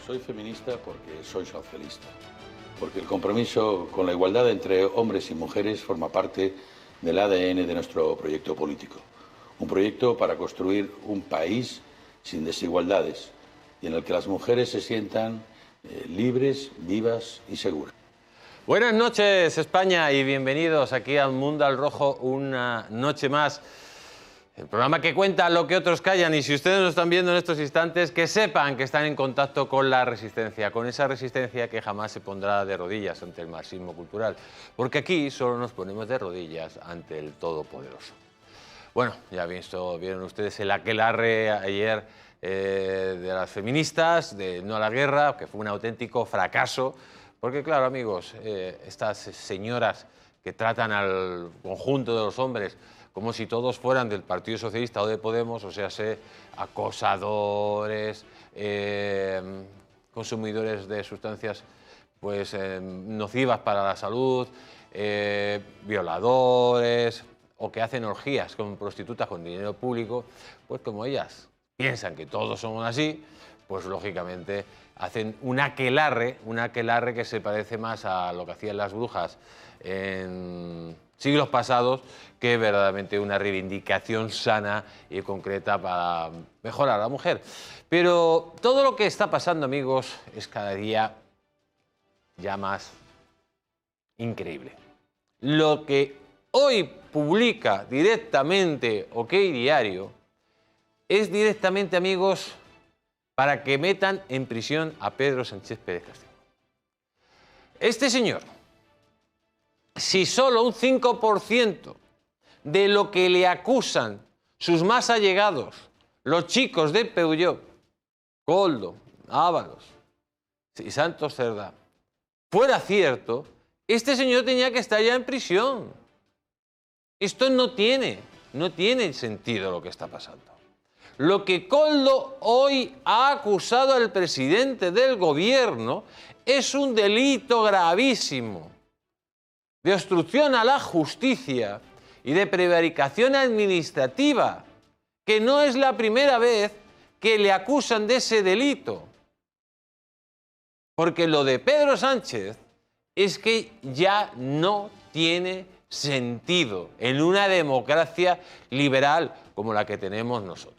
Soy feminista porque soy socialista, porque el compromiso con la igualdad entre hombres y mujeres forma parte del ADN de nuestro proyecto político. Un proyecto para construir un país sin desigualdades y en el que las mujeres se sientan libres, vivas y seguras. Buenas noches, España, y bienvenidos aquí al Mundo al Rojo una noche más. El programa que cuenta lo que otros callan, y si ustedes nos están viendo en estos instantes, que sepan que están en contacto con la resistencia, con esa resistencia que jamás se pondrá de rodillas ante el marxismo cultural, porque aquí solo nos ponemos de rodillas ante el Todopoderoso. Bueno, ya vieron ustedes el aquelarre ayer de las feministas, de No a la Guerra, que fue un auténtico fracaso, porque claro, amigos, estas señoras que tratan al conjunto de los hombres como si todos fueran del Partido Socialista o de Podemos, o sea, acosadores, consumidores de sustancias pues, nocivas para la salud, violadores, o que hacen orgías con prostitutas con dinero público, pues como ellas piensan que todos somos así, pues lógicamente hacen un aquelarre que se parece más a lo que hacían las brujas en siglos pasados que verdaderamente una reivindicación sana y concreta para mejorar a la mujer. Pero todo lo que está pasando, amigos, es cada día ya más increíble. Lo que hoy publica directamente OK Diario es directamente, amigos, para que metan en prisión a Pedro Sánchez Pérez Castellón. Este señor, si solo un 5% de lo que le acusan sus más allegados, los chicos de Peugeot, Koldo, Ábalos y Santos Cerdá, fuera cierto, este señor tenía que estar ya en prisión. Esto no tiene sentido lo que está pasando. Lo que Koldo hoy ha acusado al presidente del gobierno es un delito gravísimo de obstrucción a la justicia y de prevaricación administrativa, que no es la primera vez que le acusan de ese delito. Porque lo de Pedro Sánchez es que ya no tiene sentido en una democracia liberal como la que tenemos nosotros.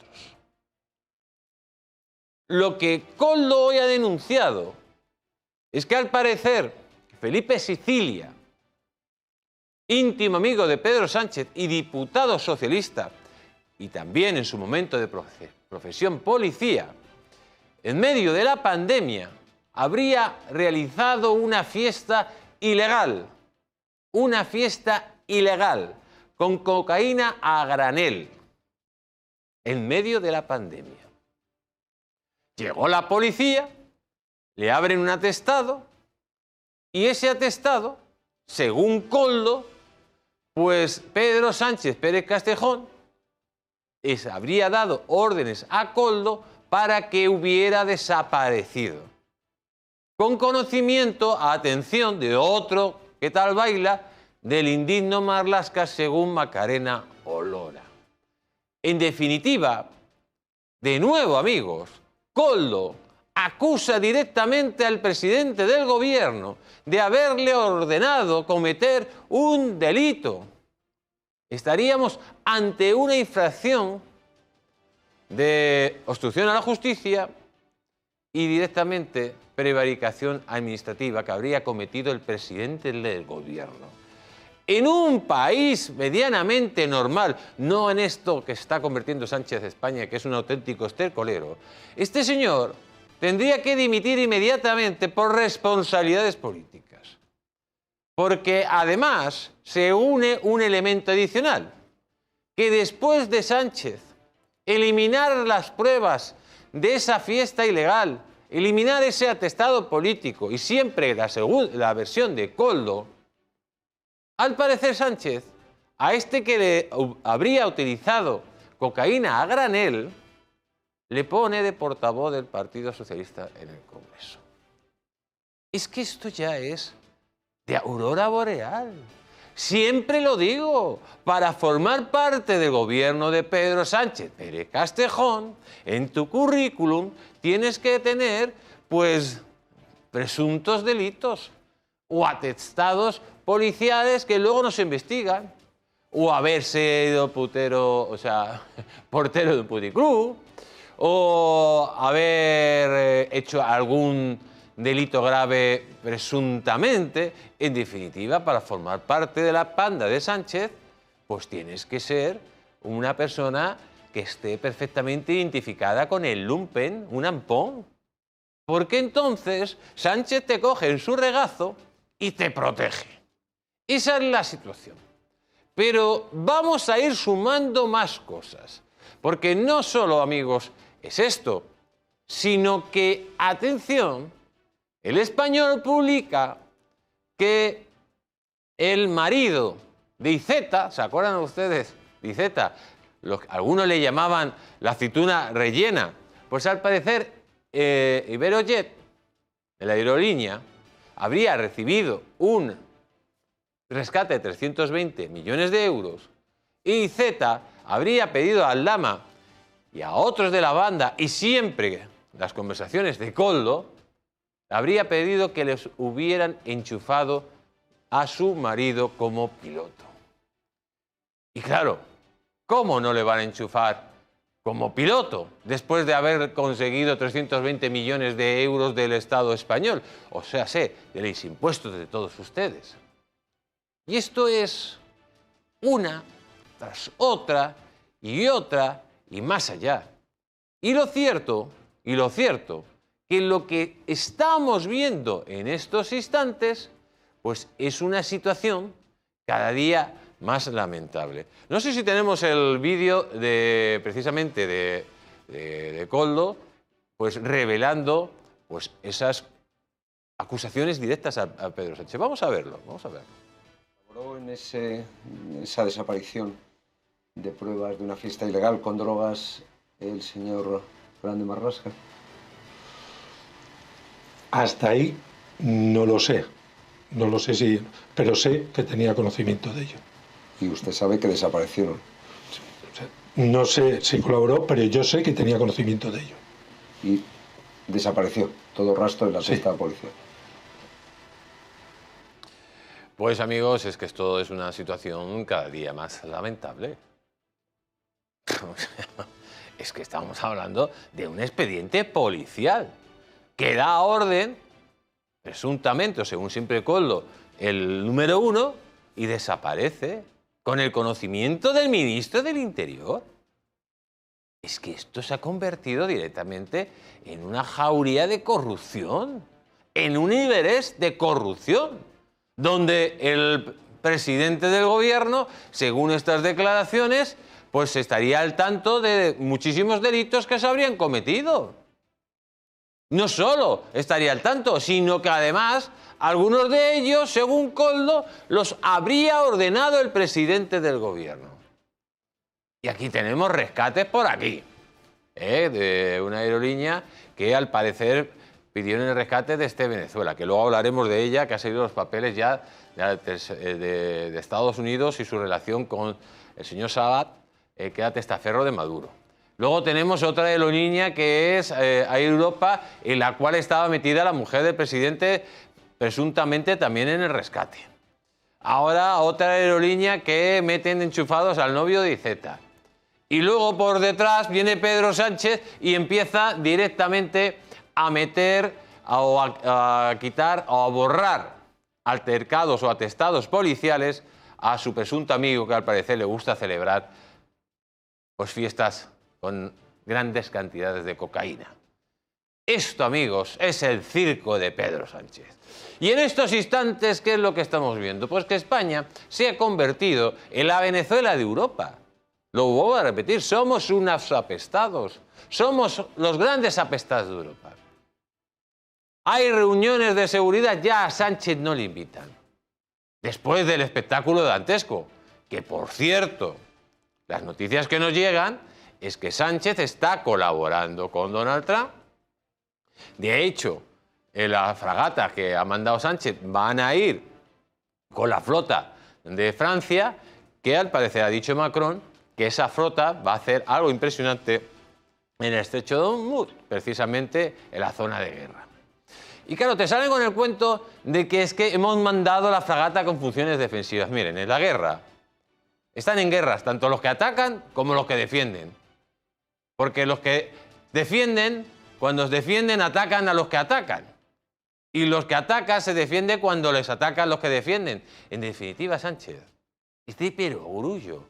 Lo que Koldo hoy ha denunciado es que al parecer Felipe Sicilia, íntimo amigo de Pedro Sánchez y diputado socialista, y también en su momento de profesión policía, en medio de la pandemia habría realizado una fiesta ilegal con cocaína a granel en medio de la pandemia. Llegó la policía, le abren un atestado y ese atestado, según Koldo, pues Pedro Sánchez Pérez Castellón habría dado órdenes a Koldo para que hubiera desaparecido. Con conocimiento, atención, de otro que tal baila, del indigno Marlaska, según Macarena Olora. En definitiva, de nuevo, amigos, Koldo acusa directamente al presidente del gobierno de haberle ordenado cometer un delito. Estaríamos ante una infracción de obstrucción a la justicia y directamente prevaricación administrativa que habría cometido el presidente del gobierno. En un país medianamente normal, no en esto que está convirtiendo Sánchez España, que es un auténtico estercolero, este señor tendría que dimitir inmediatamente por responsabilidades políticas. Porque además se une un elemento adicional, que después de Sánchez eliminar las pruebas de esa fiesta ilegal, eliminar ese atestado político y siempre la versión de Koldo, al parecer Sánchez, a este que le habría utilizado cocaína a granel, le pone de portavoz del Partido Socialista en el Congreso. Es que esto ya es de aurora boreal. Siempre lo digo, para formar parte del gobierno de Pedro Sánchez Pérez Castellón, en tu currículum tienes que tener pues, presuntos delitos o atestados policiales que luego no se investigan, o haberse ido putero, o sea, portero de un puticlub, o haber hecho algún delito grave presuntamente. En definitiva, para formar parte de la panda de Sánchez, pues tienes que ser una persona que esté perfectamente identificada con el lumpen, un ampón. Porque entonces Sánchez te coge en su regazo y te protege. Esa es la situación. Pero vamos a ir sumando más cosas. Porque no solo, amigos, es esto, sino que, atención, El Español publica que el marido de Iceta, ¿se acuerdan ustedes de Iceta? Algunos le llamaban la aceituna rellena. Pues al parecer Iberojet, la aerolínea, habría recibido un rescate de 320 millones de euros y Iceta habría pedido al Lama y a otros de la banda, y siempre las conversaciones de Koldo, habría pedido que les hubieran enchufado a su marido como piloto. Y claro, ¿cómo no le van a enchufar como piloto después de haber conseguido 320 millones de euros del Estado español? O sea, de los impuestos de todos ustedes. Y esto es una tras otra y más allá. Y lo cierto, que lo que estamos viendo en estos instantes, pues es una situación cada día más lamentable. No sé si tenemos el vídeo precisamente de Koldo, pues revelando pues esas acusaciones directas a Pedro Sánchez. Vamos a verlo, vamos a verlo. Colaboró en esa desaparición de pruebas de una fiesta ilegal con drogas el señor Grande Marrasca. Hasta ahí no lo sé. No lo sé si, pero sé que tenía conocimiento de ello. Y usted sabe que desaparecieron. No sé si colaboró, pero yo sé que tenía conocimiento de ello. Y desapareció todo rastro de la sexta policía. Pues amigos, es que esto es una situación cada día más lamentable. Es que estamos hablando de un expediente policial que da orden, presuntamente, o según siempre Koldo, el número 1, y desaparece con el conocimiento del ministro del Interior. Es que esto se ha convertido directamente en una jauría de corrupción, en un Everest de corrupción, donde el presidente del gobierno, según estas declaraciones, pues estaría al tanto de muchísimos delitos que se habrían cometido. No solo estaría al tanto, sino que además algunos de ellos, según Koldo, los habría ordenado el presidente del gobierno. Y aquí tenemos rescates por aquí, de una aerolínea que al parecer pidieron el rescate de Venezuela, que luego hablaremos de ella, que ha salido los papeles ya de Estados Unidos y su relación con el señor Sabat, que era testaferro de Maduro. Luego tenemos otra aerolínea que es Air Europa, en la cual estaba metida la mujer del presidente, presuntamente también en el rescate. Ahora otra aerolínea que meten enchufados al novio de Iceta. Y luego por detrás viene Pedro Sánchez y empieza directamente a meter o a quitar o a borrar altercados o atestados policiales a su presunto amigo, que al parecer le gusta celebrar pues fiestas con grandes cantidades de cocaína. Esto, amigos, es el circo de Pedro Sánchez. Y en estos instantes, ¿qué es lo que estamos viendo? Pues que España se ha convertido en la Venezuela de Europa. Lo vuelvo a repetir, somos unos apestados. Somos los grandes apestados de Europa. Hay reuniones de seguridad, ya a Sánchez no le invitan. Después del espectáculo dantesco, que por cierto, las noticias que nos llegan es que Sánchez está colaborando con Donald Trump. De hecho, en la fragata que ha mandado Sánchez van a ir con la flota de Francia, que al parecer ha dicho Macron que esa flota va a hacer algo impresionante en el estrecho de Hormuz, precisamente en la zona de guerra. Y claro, te salen con el cuento de que es que hemos mandado la fragata con funciones defensivas. Miren, en la guerra están en guerras tanto los que atacan como los que defienden. Porque los que defienden, cuando os defienden, atacan a los que atacan. Y los que atacan se defienden cuando les atacan los que defienden. En definitiva, Sánchez, este perogrullo.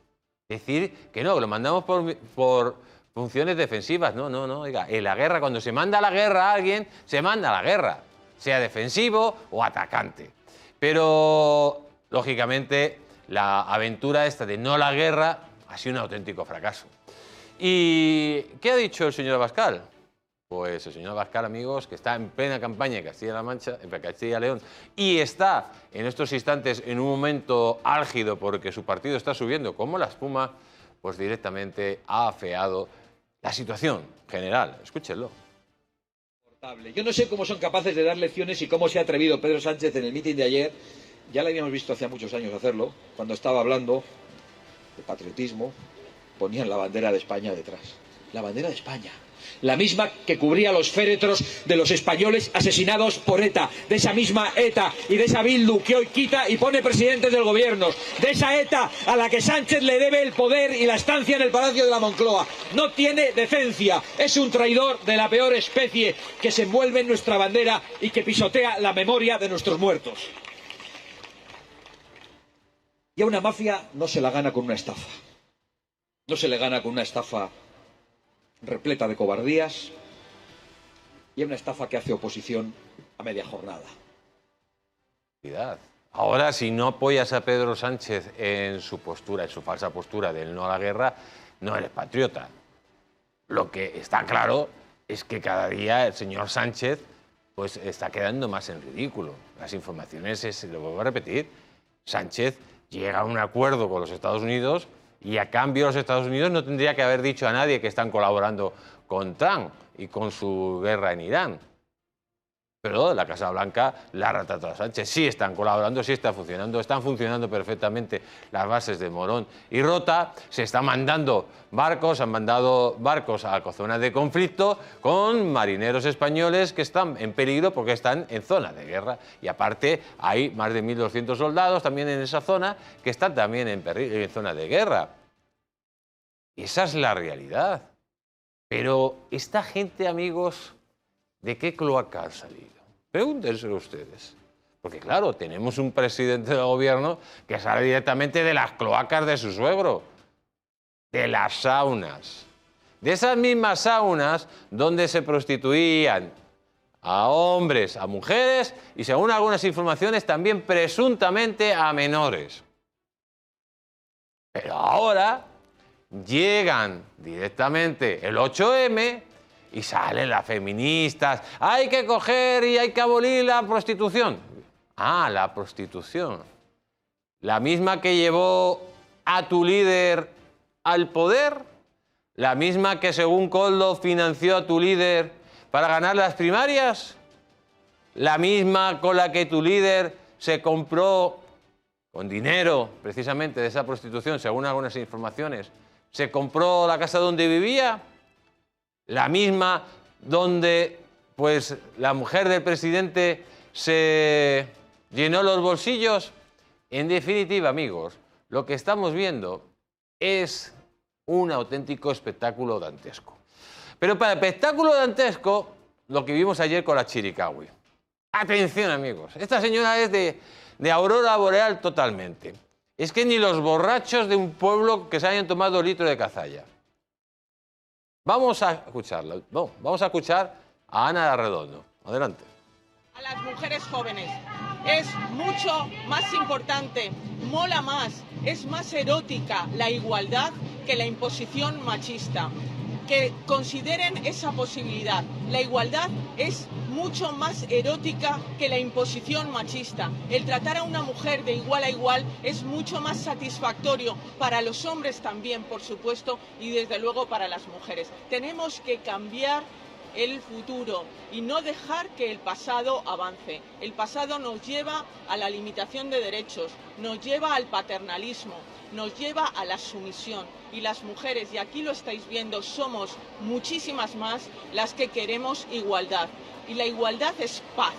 Decir que no, que lo mandamos por funciones defensivas. No, no, no. Oiga, en la guerra, cuando se manda a la guerra a alguien, se manda a la guerra, sea defensivo o atacante. Pero, lógicamente, la aventura esta de no la guerra ha sido un auténtico fracaso. ¿Y qué ha dicho el señor Abascal? Pues el señor Abascal, amigos, que está en plena campaña en Castilla-La Mancha, en Castilla y León, y está en estos instantes en un momento álgido porque su partido está subiendo como la espuma, pues directamente ha afeado la situación general. Escúchenlo. Yo no sé cómo son capaces de dar lecciones y cómo se ha atrevido Pedro Sánchez en el mitin de ayer. Ya lo habíamos visto hace muchos años hacerlo, cuando estaba hablando de patriotismo, ponían la bandera de España detrás. La bandera de España. La misma que cubría los féretros de los españoles asesinados por ETA, de esa misma ETA y de esa Bildu que hoy quita y pone presidentes del gobierno, de esa ETA a la que Sánchez le debe el poder y la estancia en el Palacio de la Moncloa. No tiene decencia, es un traidor de la peor especie que se envuelve en nuestra bandera y que pisotea la memoria de nuestros muertos. Y a una mafia no se la gana con una estafa. No se le gana con una estafa repleta de cobardías y una estafa que hace oposición a media jornada. Ahora, si no apoyas a Pedro Sánchez en su postura, en su falsa postura del no a la guerra, no eres patriota. Lo que está claro es que cada día el señor Sánchez pues está quedando más en ridículo. Las informaciones, lo vuelvo a repetir, Sánchez llega a un acuerdo con los Estados Unidos y a cambio los Estados Unidos no tendría que haber dicho a nadie que están colaborando con Trump y con su guerra en Irán. Pero la Casa Blanca la ha retratado a Sánchez. Sí están colaborando, sí están funcionando perfectamente las bases de Morón y Rota. Se están mandando barcos, han mandado barcos a zonas de conflicto con marineros españoles que están en peligro porque están en zona de guerra. Y aparte hay más de 1.200 soldados también en esa zona que están también en zona de guerra. Y esa es la realidad. Pero esta gente, amigos, ¿de qué cloaca han salido? Pregúntenselo ustedes. Porque claro, tenemos un presidente del gobierno que sale directamente de las cloacas de su suegro, de las saunas. De esas mismas saunas donde se prostituían a hombres, a mujeres y, según algunas informaciones, también presuntamente a menores. Pero ahora llegan directamente el 8M y salen las feministas. Hay que coger y hay que abolir la prostitución. Ah, la prostitución. La misma que llevó a tu líder al poder. La misma que, según Koldo, financió a tu líder para ganar las primarias. La misma con la que tu líder se compró con dinero, precisamente, de esa prostitución, según algunas informaciones, se compró la casa donde vivía. La misma donde pues la mujer del presidente se llenó los bolsillos. En definitiva, amigos, lo que estamos viendo es un auténtico espectáculo dantesco. Pero para el espectáculo dantesco, lo que vimos ayer con la Chiricahua. Atención, amigos, esta señora es de aurora boreal totalmente. Es que ni los borrachos de un pueblo que se hayan tomado litro de cazalla. Vamos a escucharla. Vamos a escuchar a Ana Arredondo. Adelante. A las mujeres jóvenes es mucho más importante, mola más, es más erótica la igualdad que la imposición machista. Que consideren esa posibilidad. La igualdad es mucho más erótica que la imposición machista. El tratar a una mujer de igual a igual es mucho más satisfactorio para los hombres también, por supuesto, y desde luego para las mujeres. Tenemos que cambiar el futuro y no dejar que el pasado avance. El pasado nos lleva a la limitación de derechos, nos lleva al paternalismo, nos lleva a la sumisión. Y las mujeres, y aquí lo estáis viendo, somos muchísimas más las que queremos igualdad. Y la igualdad es paz.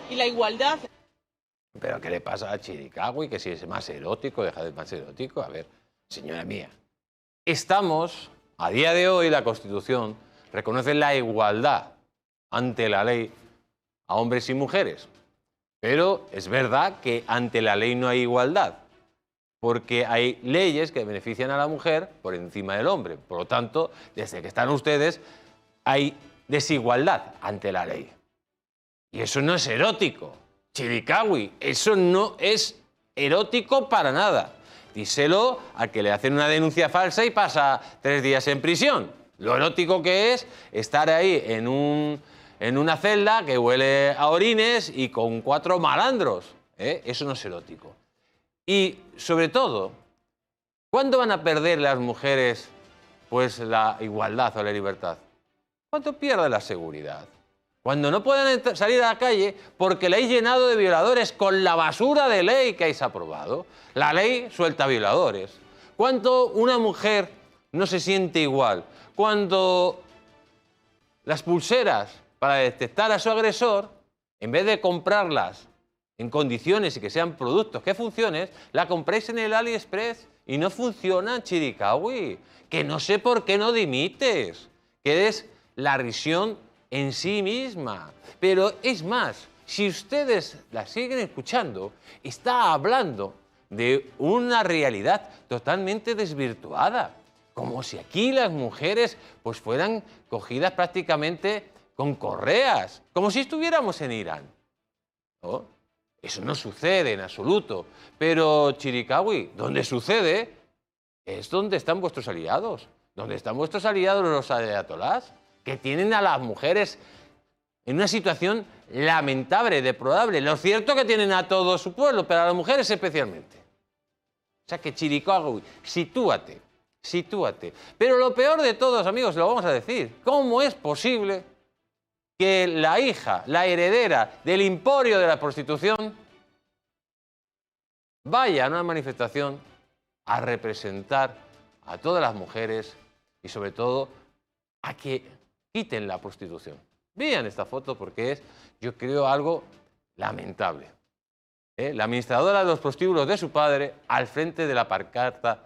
Y la igualdad... ¿Pero qué le pasa a Chiricahua? Que si es más erótico, deja de ser más erótico. A ver, señora mía, estamos, a día de hoy, la Constitución reconoce la igualdad ante la ley a hombres y mujeres. Pero es verdad que ante la ley no hay igualdad, porque hay leyes que benefician a la mujer por encima del hombre. Por lo tanto, desde que están ustedes, hay desigualdad ante la ley. Y eso no es erótico. Chiricahua, eso no es erótico para nada. Díselo al que le hacen una denuncia falsa y pasa 3 días en prisión. Lo erótico que es estar ahí en una celda que huele a orines y con 4 malandros. Eso no es erótico. Y, sobre todo, ¿cuándo van a perder las mujeres pues, la igualdad o la libertad? ¿Cuándo pierden la seguridad? Cuando no puedan salir a la calle porque la habéis llenado de violadores con la basura de ley que habéis aprobado. La ley suelta violadores. ¿Cuánto una mujer no se siente igual? Cuando las pulseras para detectar a su agresor, en vez de comprarlas en condiciones y que sean productos que funcionen, la compráis en el AliExpress y no funcionan, Chiricahua. Que no sé por qué no dimites, que es la risión en sí misma. Pero es más, si ustedes la siguen escuchando, está hablando de una realidad totalmente desvirtuada, como si aquí las mujeres pues fueran cogidas prácticamente con correas, como si estuviéramos en Irán, ¿no? Eso no sucede en absoluto. Pero, Chiricahua, donde sucede es donde están vuestros aliados, donde están vuestros aliados los ayatolás, que tienen a las mujeres en una situación lamentable, deplorable. Lo cierto es que tienen a todo su pueblo, pero a las mujeres especialmente. O sea que, Chiricahua, sitúate, sitúate. Pero lo peor de todos, amigos, lo vamos a decir, ¿cómo es posible que la hija, la heredera del emporio de la prostitución, vaya a una manifestación a representar a todas las mujeres y, sobre todo, a que quiten la prostitución? Vean esta foto porque es, yo creo, algo lamentable. La administradora de los prostíbulos de su padre al frente de la pancarta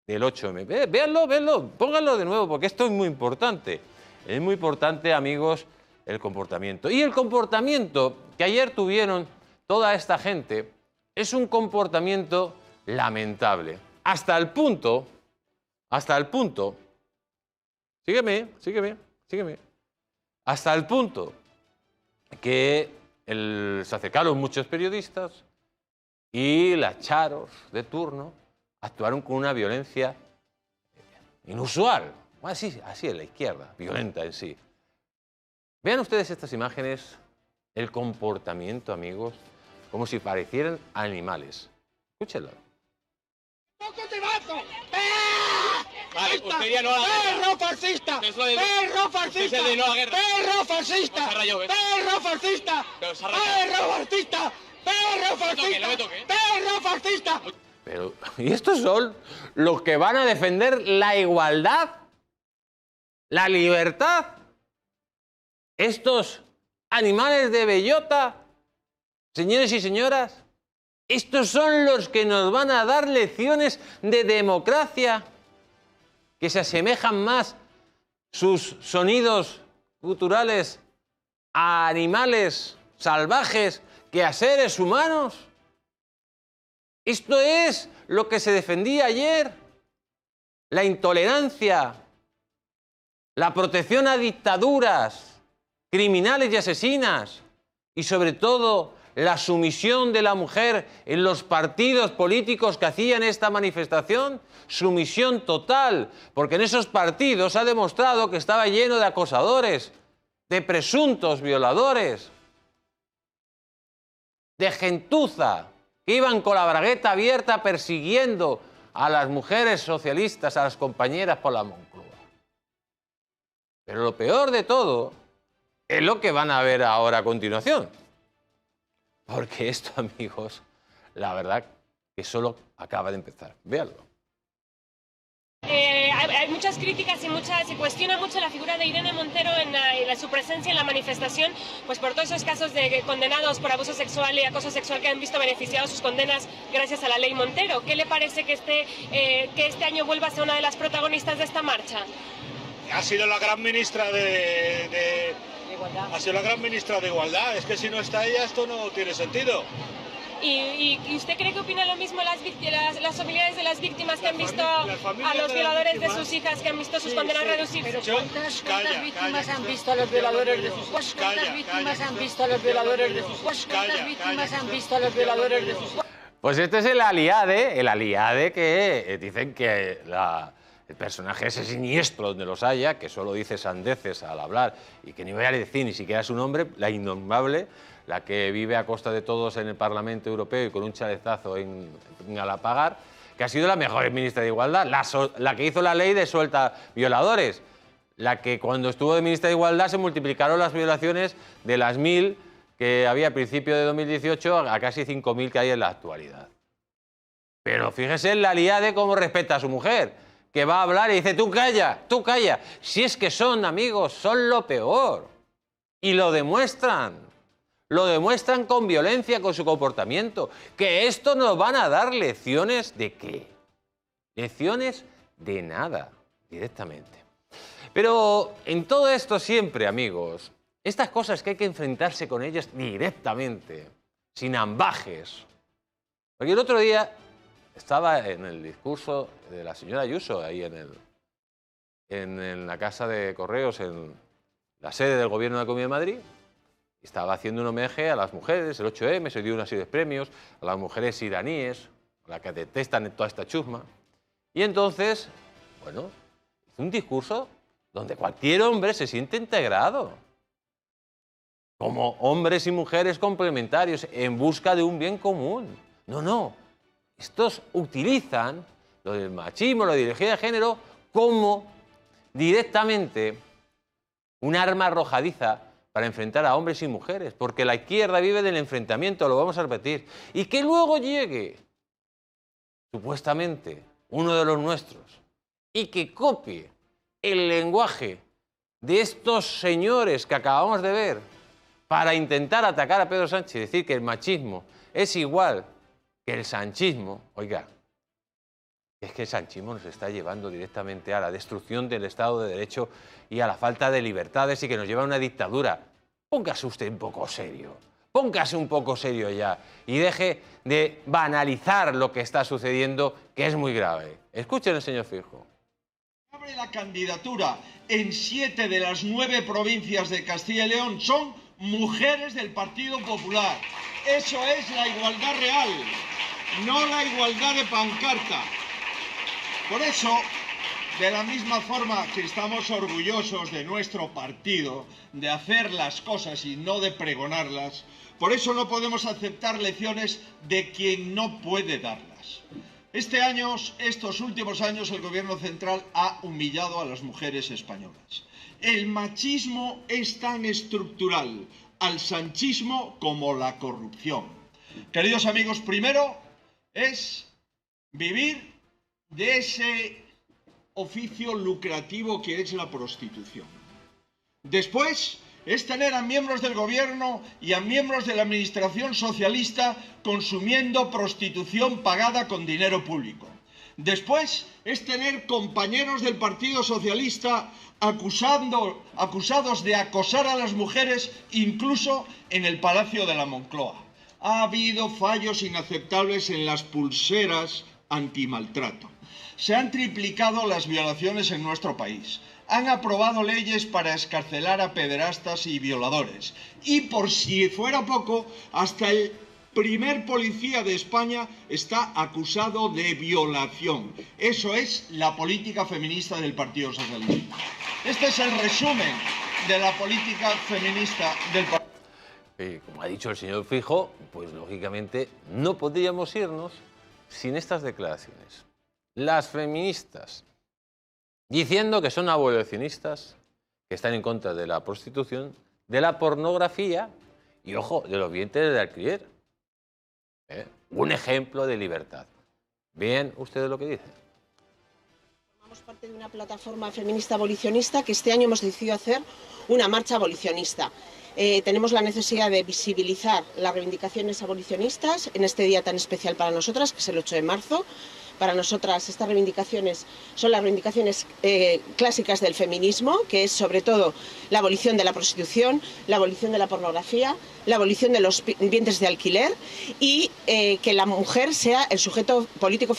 del 8M. Véanlo, véanlo, pónganlo de nuevo porque esto es muy importante. Es muy importante, amigos, el comportamiento. Y el comportamiento que ayer tuvieron toda esta gente es un comportamiento lamentable. Hasta el punto, sígueme, hasta el punto que se acercaron muchos periodistas y las charos de turno actuaron con una violencia inusual. Así en la izquierda, violenta en sí. Vean ustedes estas imágenes, el comportamiento, amigos, como si parecieran animales. Escúchenlo. ¡Poco te mato! Vale, usted ya no la ¡Perro fascista! ¡Perro fascista! ¡Perro fascista! ¡Perro fascista! ¡Perro fascista! ¡Perro fascista! ¡Perro fascista! Pero, ¿y estos son los que van a defender la igualdad? ¿La libertad? ¿Estos animales de bellota? Señores y señoras, ¿estos son los que nos van a dar lecciones de democracia? Que se asemejan más sus sonidos guturales a animales salvajes que a seres humanos. Esto es lo que se defendía ayer. La intolerancia, la protección a dictaduras, criminales y asesinas, y sobre todo la sumisión de la mujer en los partidos políticos que hacían esta manifestación, sumisión total, porque en esos partidos ha demostrado que estaba lleno de acosadores, de presuntos violadores, de gentuza, que iban con la bragueta abierta persiguiendo a las mujeres socialistas, a las compañeras por la Moncloa. Pero lo peor de todo es lo que van a ver ahora a continuación. Porque esto, amigos, la verdad que solo acaba de empezar. Véanlo. Hay muchas críticas y se cuestiona mucho la figura de Irene Montero en su presencia en la manifestación, pues por todos esos casos de condenados por abuso sexual y acoso sexual que han visto beneficiados sus condenas gracias a la ley Montero. ¿Qué le parece que este año vuelva a ser una de las protagonistas de esta marcha? Ha sido la gran ministra de Igualdad. Ha sido la gran ministra de Igualdad. Es que si no está ella, esto no tiene sentido. ¿Y usted cree que opina lo mismo las familiares de las víctimas que han visto a los violadores de sus hijas, que han visto sus condenas reducirse? Pero ¿cuántas víctimas han visto a los violadores de sus hijas? ¿Cuántas víctimas han visto a los violadores de sus hijas? ¿Cuántas víctimas han visto a los violadores de sus hijas? Pues este es el aliade que dicen que el personaje ese siniestro donde los haya, que solo dice sandeces al hablar y que ni voy a decir ni siquiera su nombre, la innombrable, la que vive a costa de todos en el Parlamento Europeo y con un chalezazo en Galapagar, que ha sido la mejor ministra de Igualdad, la que hizo la ley de suelta violadores, la que cuando estuvo de ministra de Igualdad se multiplicaron las violaciones de las 1000 que había a principio de 2018 a casi 5000 que hay en la actualidad. Pero fíjese en la aliade cómo respeta a su mujer, que va a hablar y dice, tú calla, si es que son amigos, son lo peor. Y lo demuestran. Lo demuestran con violencia, con su comportamiento. Que esto nos van a dar lecciones ¿de qué? Lecciones de nada, directamente. Pero en todo esto siempre, amigos, estas cosas que hay que enfrentarse con ellas directamente, sin ambajes. Porque el otro día estaba en el discurso de la señora Ayuso, ahí en la Casa de Correos, en la sede del Gobierno de la Comunidad de Madrid. Estaba haciendo un homenaje a las mujeres, el 8M, se dio una serie de premios, a las mujeres iraníes, a las que detestan toda esta chusma. Y entonces, bueno, hizo un discurso donde cualquier hombre se siente integrado, como hombres y mujeres complementarios, en busca de un bien común. No, estos utilizan lo del machismo, la ideología de género, como directamente un arma arrojadiza para enfrentar a hombres y mujeres, porque la izquierda vive del enfrentamiento, lo vamos a repetir, y que luego llegue, supuestamente, uno de los nuestros, y que copie el lenguaje de estos señores que acabamos de ver para intentar atacar a Pedro Sánchez y decir que el machismo es igual que el sanchismo. Oiga, es que el sanchismo nos está llevando directamente a la destrucción del Estado de Derecho y a la falta de libertades y que nos lleva a una dictadura. Póngase usted un poco serio, póngase un poco serio ya y deje de banalizar lo que está sucediendo, que es muy grave. Escuchen al señor Feijóo. Abre la candidatura en 7 de las 9 provincias de Castilla y León son mujeres del Partido Popular. Eso es la igualdad real, no la igualdad de pancarta. Por eso, de la misma forma que estamos orgullosos de nuestro partido, de hacer las cosas y no de pregonarlas, por eso no podemos aceptar lecciones de quien no puede darlas. Estos últimos años, el Gobierno central ha humillado a las mujeres españolas. El machismo es tan estructural al sanchismo como la corrupción. Queridos amigos, primero es vivir de ese oficio lucrativo que es la prostitución. Después es tener a miembros del gobierno y a miembros de la administración socialista consumiendo prostitución pagada con dinero público. Después es tener compañeros del Partido Socialista acusados de acosar a las mujeres incluso en el Palacio de la Moncloa. Ha habido fallos inaceptables en las pulseras antimaltrato. Se han triplicado las violaciones en nuestro país. Han aprobado leyes para excarcelar a pederastas y violadores. Y por si fuera poco, hasta el primer policía de España está acusado de violación. Eso es la política feminista del Partido Socialista. Este es el resumen de la política feminista del Partido. Como ha dicho el señor Feijóo, pues lógicamente no podríamos irnos sin estas declaraciones. Las feministas diciendo que son abolicionistas, que están en contra de la prostitución, de la pornografía y, ojo, de los vientres de alquiler. Un ejemplo de libertad. ¿Ven ustedes lo que dicen? Formamos parte de una plataforma feminista abolicionista que este año hemos decidido hacer una marcha abolicionista. Tenemos la necesidad de visibilizar las reivindicaciones abolicionistas en este día tan especial para nosotras, que es el 8 de marzo. Para nosotras estas reivindicaciones son las reivindicaciones clásicas del feminismo, que es sobre todo la abolición de la prostitución, la abolición de la pornografía, la abolición de los vientres de alquiler y que la mujer sea el sujeto político,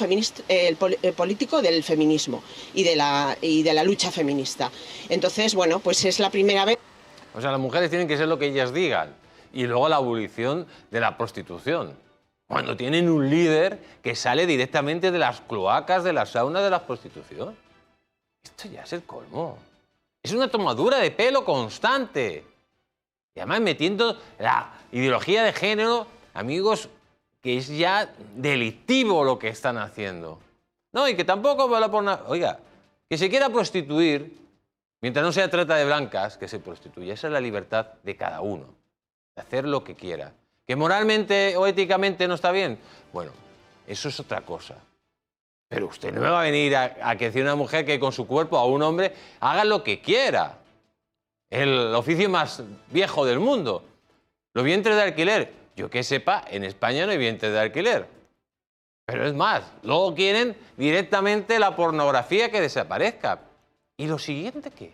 político del feminismo y de la lucha feminista. Entonces, bueno, pues es la primera vez. O sea, las mujeres tienen que ser lo que ellas digan. Y luego la abolición de la prostitución. Cuando tienen un líder que sale directamente de las cloacas, de las saunas de la prostitución. Esto ya es el colmo. Es una tomadura de pelo constante. Y además metiendo la ideología de género, amigos, que es ya delictivo lo que están haciendo. No, y que tampoco va a poner... Oiga, que se quiera prostituir, mientras no sea trata de blancas, que se prostituya. Esa es la libertad de cada uno, de hacer lo que quiera. ¿Que moralmente o éticamente no está bien? Bueno, eso es otra cosa. Pero usted no me va a venir a que decir a una mujer que con su cuerpo a un hombre haga lo que quiera. El oficio más viejo del mundo. Los vientres de alquiler. Yo que sepa, en España no hay vientres de alquiler. Pero es más, luego quieren directamente la pornografía que desaparezca. ¿Y lo siguiente qué?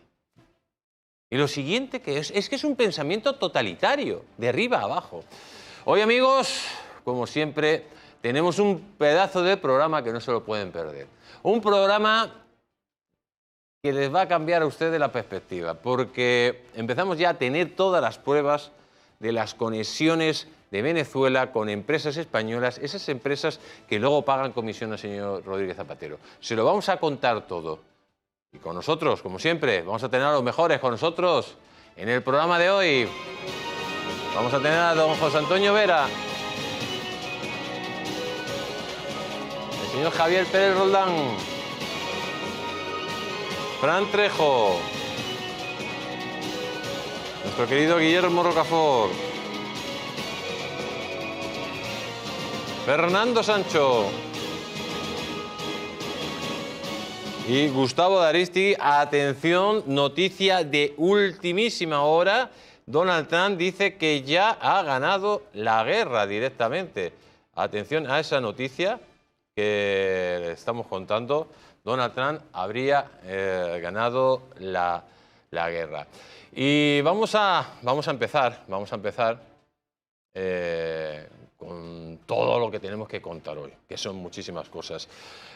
¿Y lo siguiente qué? Es que es un pensamiento totalitario, de arriba a abajo. Hoy, amigos, como siempre, tenemos un pedazo de programa que no se lo pueden perder. Un programa que les va a cambiar a ustedes la perspectiva, porque empezamos ya a tener todas las pruebas de las conexiones de Venezuela con empresas españolas, esas empresas que luego pagan comisión al señor Rodríguez Zapatero. Se lo vamos a contar todo. Y con nosotros, como siempre, vamos a tener a los mejores con nosotros en el programa de hoy. Vamos a tener a don José Antonio Vera, el señor Javier Pérez Roldán, Fran Trejo, nuestro querido Guillermo Rocafort, Fernando Sancho y Gustavo D'Aristi. Atención, noticia de ultimísima hora. Donald Trump dice que ya ha ganado la guerra directamente. Atención a esa noticia que le estamos contando. Donald Trump habría ganado la guerra. Y vamos a empezar con todo lo que tenemos que contar hoy, que son muchísimas cosas.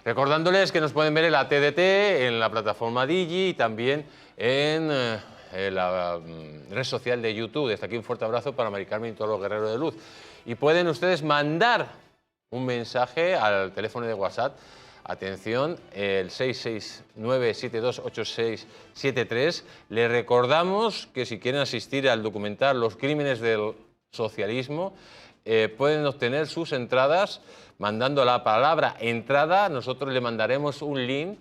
Recordándoles que nos pueden ver en la TDT, en la plataforma Digi y también en la red social de YouTube. Desde aquí un fuerte abrazo para Mari Carmen y todos los guerreros de luz. Y pueden ustedes mandar un mensaje al teléfono de WhatsApp. Atención, el 669-728673. Les recordamos que si quieren asistir al documental Los crímenes del socialismo, pueden obtener sus entradas mandando la palabra entrada. Nosotros le mandaremos un link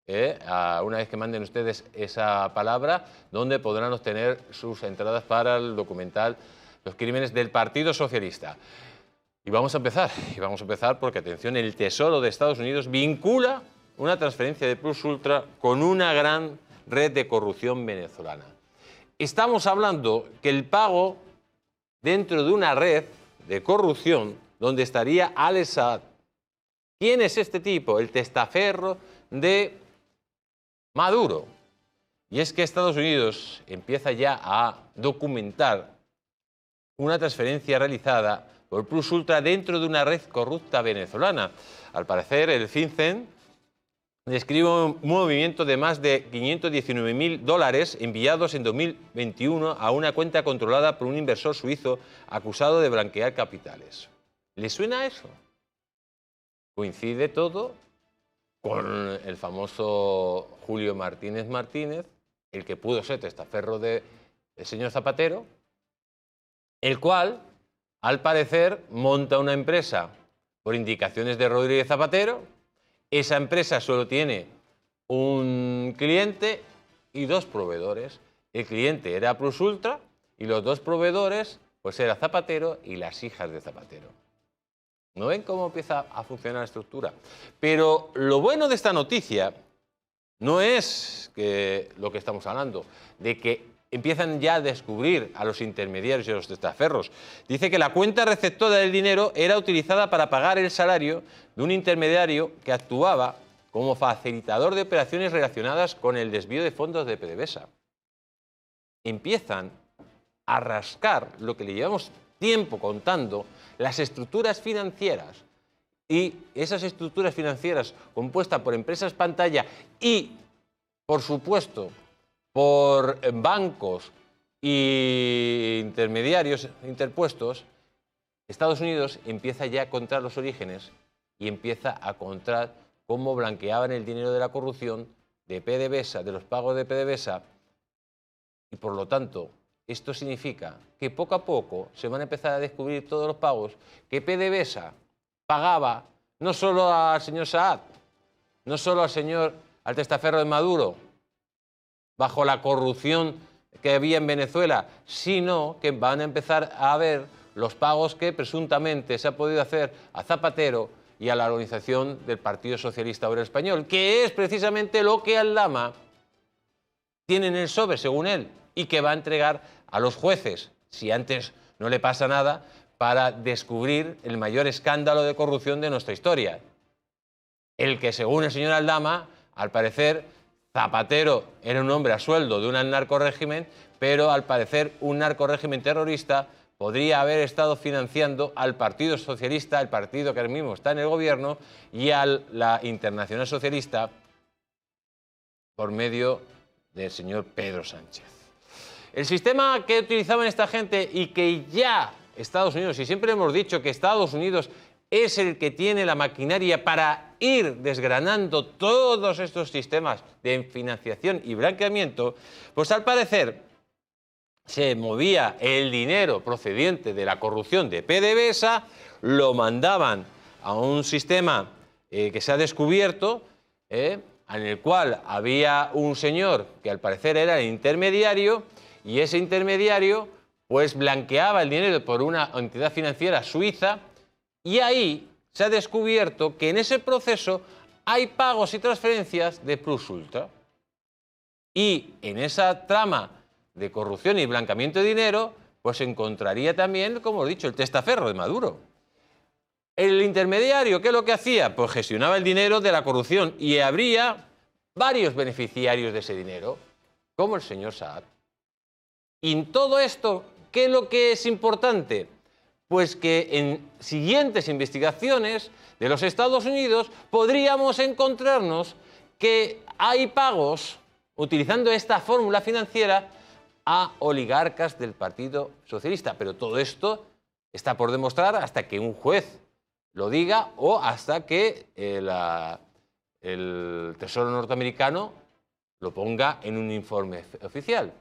una vez que manden ustedes esa palabra, donde podrán obtener sus entradas para el documental Los crímenes del Partido Socialista. Y vamos a empezar porque, atención, el Tesoro de Estados Unidos vincula una transferencia de Plus Ultra con una gran red de corrupción venezolana. Estamos hablando que el pago dentro de una red de corrupción donde estaría Al-Assad. ¿Quién es este tipo? El testaferro de Maduro. Y es que Estados Unidos empieza ya a documentar una transferencia realizada por Plus Ultra dentro de una red corrupta venezolana. Al parecer, el FinCEN describe un movimiento de más de $519.000 enviados en 2021 a una cuenta controlada por un inversor suizo acusado de blanquear capitales. ¿Le suena eso? Coincide todo con el famoso Julio Martínez Martínez, el que pudo ser testaferro del señor Zapatero, el cual, al parecer, monta una empresa por indicaciones de Rodríguez Zapatero. Esa empresa solo tiene un cliente y dos proveedores. el cliente era Plus Ultra y los dos proveedores pues era Zapatero y las hijas de Zapatero. ¿No ven cómo empieza a funcionar la estructura? Pero lo bueno de esta noticia no es que lo que estamos hablando, de que empiezan ya a descubrir a los intermediarios y a los testaferros. Dice que la cuenta receptora del dinero era utilizada para pagar el salario de un intermediario que actuaba como facilitador de operaciones relacionadas con el desvío de fondos de PDVSA. Empiezan a rascar lo que le llevamos tiempo contando, las estructuras financieras, y esas estructuras financieras compuestas por empresas pantalla y, por supuesto, por bancos y intermediarios interpuestos, Estados Unidos empieza ya a encontrar los orígenes y empieza a encontrar cómo blanqueaban el dinero de la corrupción, de PDVSA, de los pagos de PDVSA, y por lo tanto esto significa que poco a poco se van a empezar a descubrir todos los pagos que PDVSA pagaba no solo al señor Saad, no solo al testaferro de Maduro, bajo la corrupción que había en Venezuela, sino que van a empezar a ver los pagos que presuntamente se ha podido hacer a Zapatero y a la organización del Partido Socialista Obrero Español, que es precisamente lo que Aldama tiene en el sobre, según él, y que va a entregar a los jueces, si antes no le pasa nada, para descubrir el mayor escándalo de corrupción de nuestra historia. El que, según el señor Aldama, al parecer, Zapatero era un hombre a sueldo de un narcorrégimen, pero al parecer un narcorrégimen terrorista podría haber estado financiando al Partido Socialista, el partido que ahora mismo está en el gobierno, y a la Internacional Socialista por medio del señor Pedro Sánchez. El sistema que utilizaban esta gente y que ya Estados Unidos, y siempre hemos dicho que Estados Unidos es el que tiene la maquinaria para ir desgranando todos estos sistemas de financiación y blanqueamiento, pues al parecer se movía el dinero procedente de la corrupción de PDVSA, lo mandaban a un sistema que se ha descubierto, en el cual había un señor que al parecer era el intermediario, y ese intermediario pues blanqueaba el dinero por una entidad financiera suiza, y ahí se ha descubierto que en ese proceso hay pagos y transferencias de Plus Ultra. Y en esa trama de corrupción y blanqueamiento de dinero, pues se encontraría también, como he dicho, el testaferro de Maduro. El intermediario, ¿qué es lo que hacía? Pues gestionaba el dinero de la corrupción y habría varios beneficiarios de ese dinero, como el señor Saad. Y en todo esto, ¿qué es lo que es importante? Pues que en siguientes investigaciones de los Estados Unidos podríamos encontrarnos que hay pagos, utilizando esta fórmula financiera, a oligarcas del Partido Socialista. Pero todo esto está por demostrar hasta que un juez lo diga o hasta que el Tesoro norteamericano lo ponga en un informe oficial.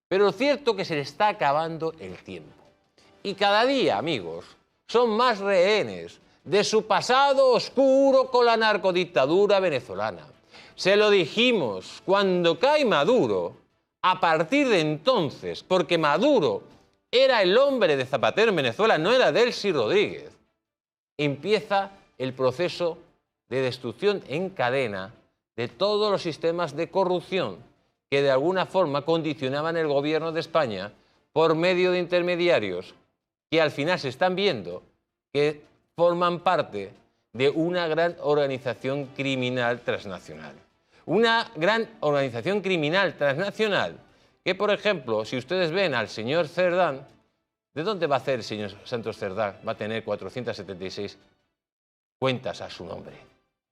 Pero lo cierto es que se le está acabando el tiempo. Y cada día, amigos, son más rehenes de su pasado oscuro con la narcodictadura venezolana. Se lo dijimos cuando cae Maduro, a partir de entonces, porque Maduro era el hombre de Zapatero en Venezuela, no era Delcy Rodríguez, empieza el proceso de destrucción en cadena de todos los sistemas de corrupción que de alguna forma condicionaban el gobierno de España por medio de intermediarios que al final se están viendo que forman parte de una gran organización criminal transnacional. Una gran organización criminal transnacional que, por ejemplo, si ustedes ven al señor Cerdán, ¿de dónde va a hacer el señor Santos Cerdán? Va a tener 476 cuentas a su nombre.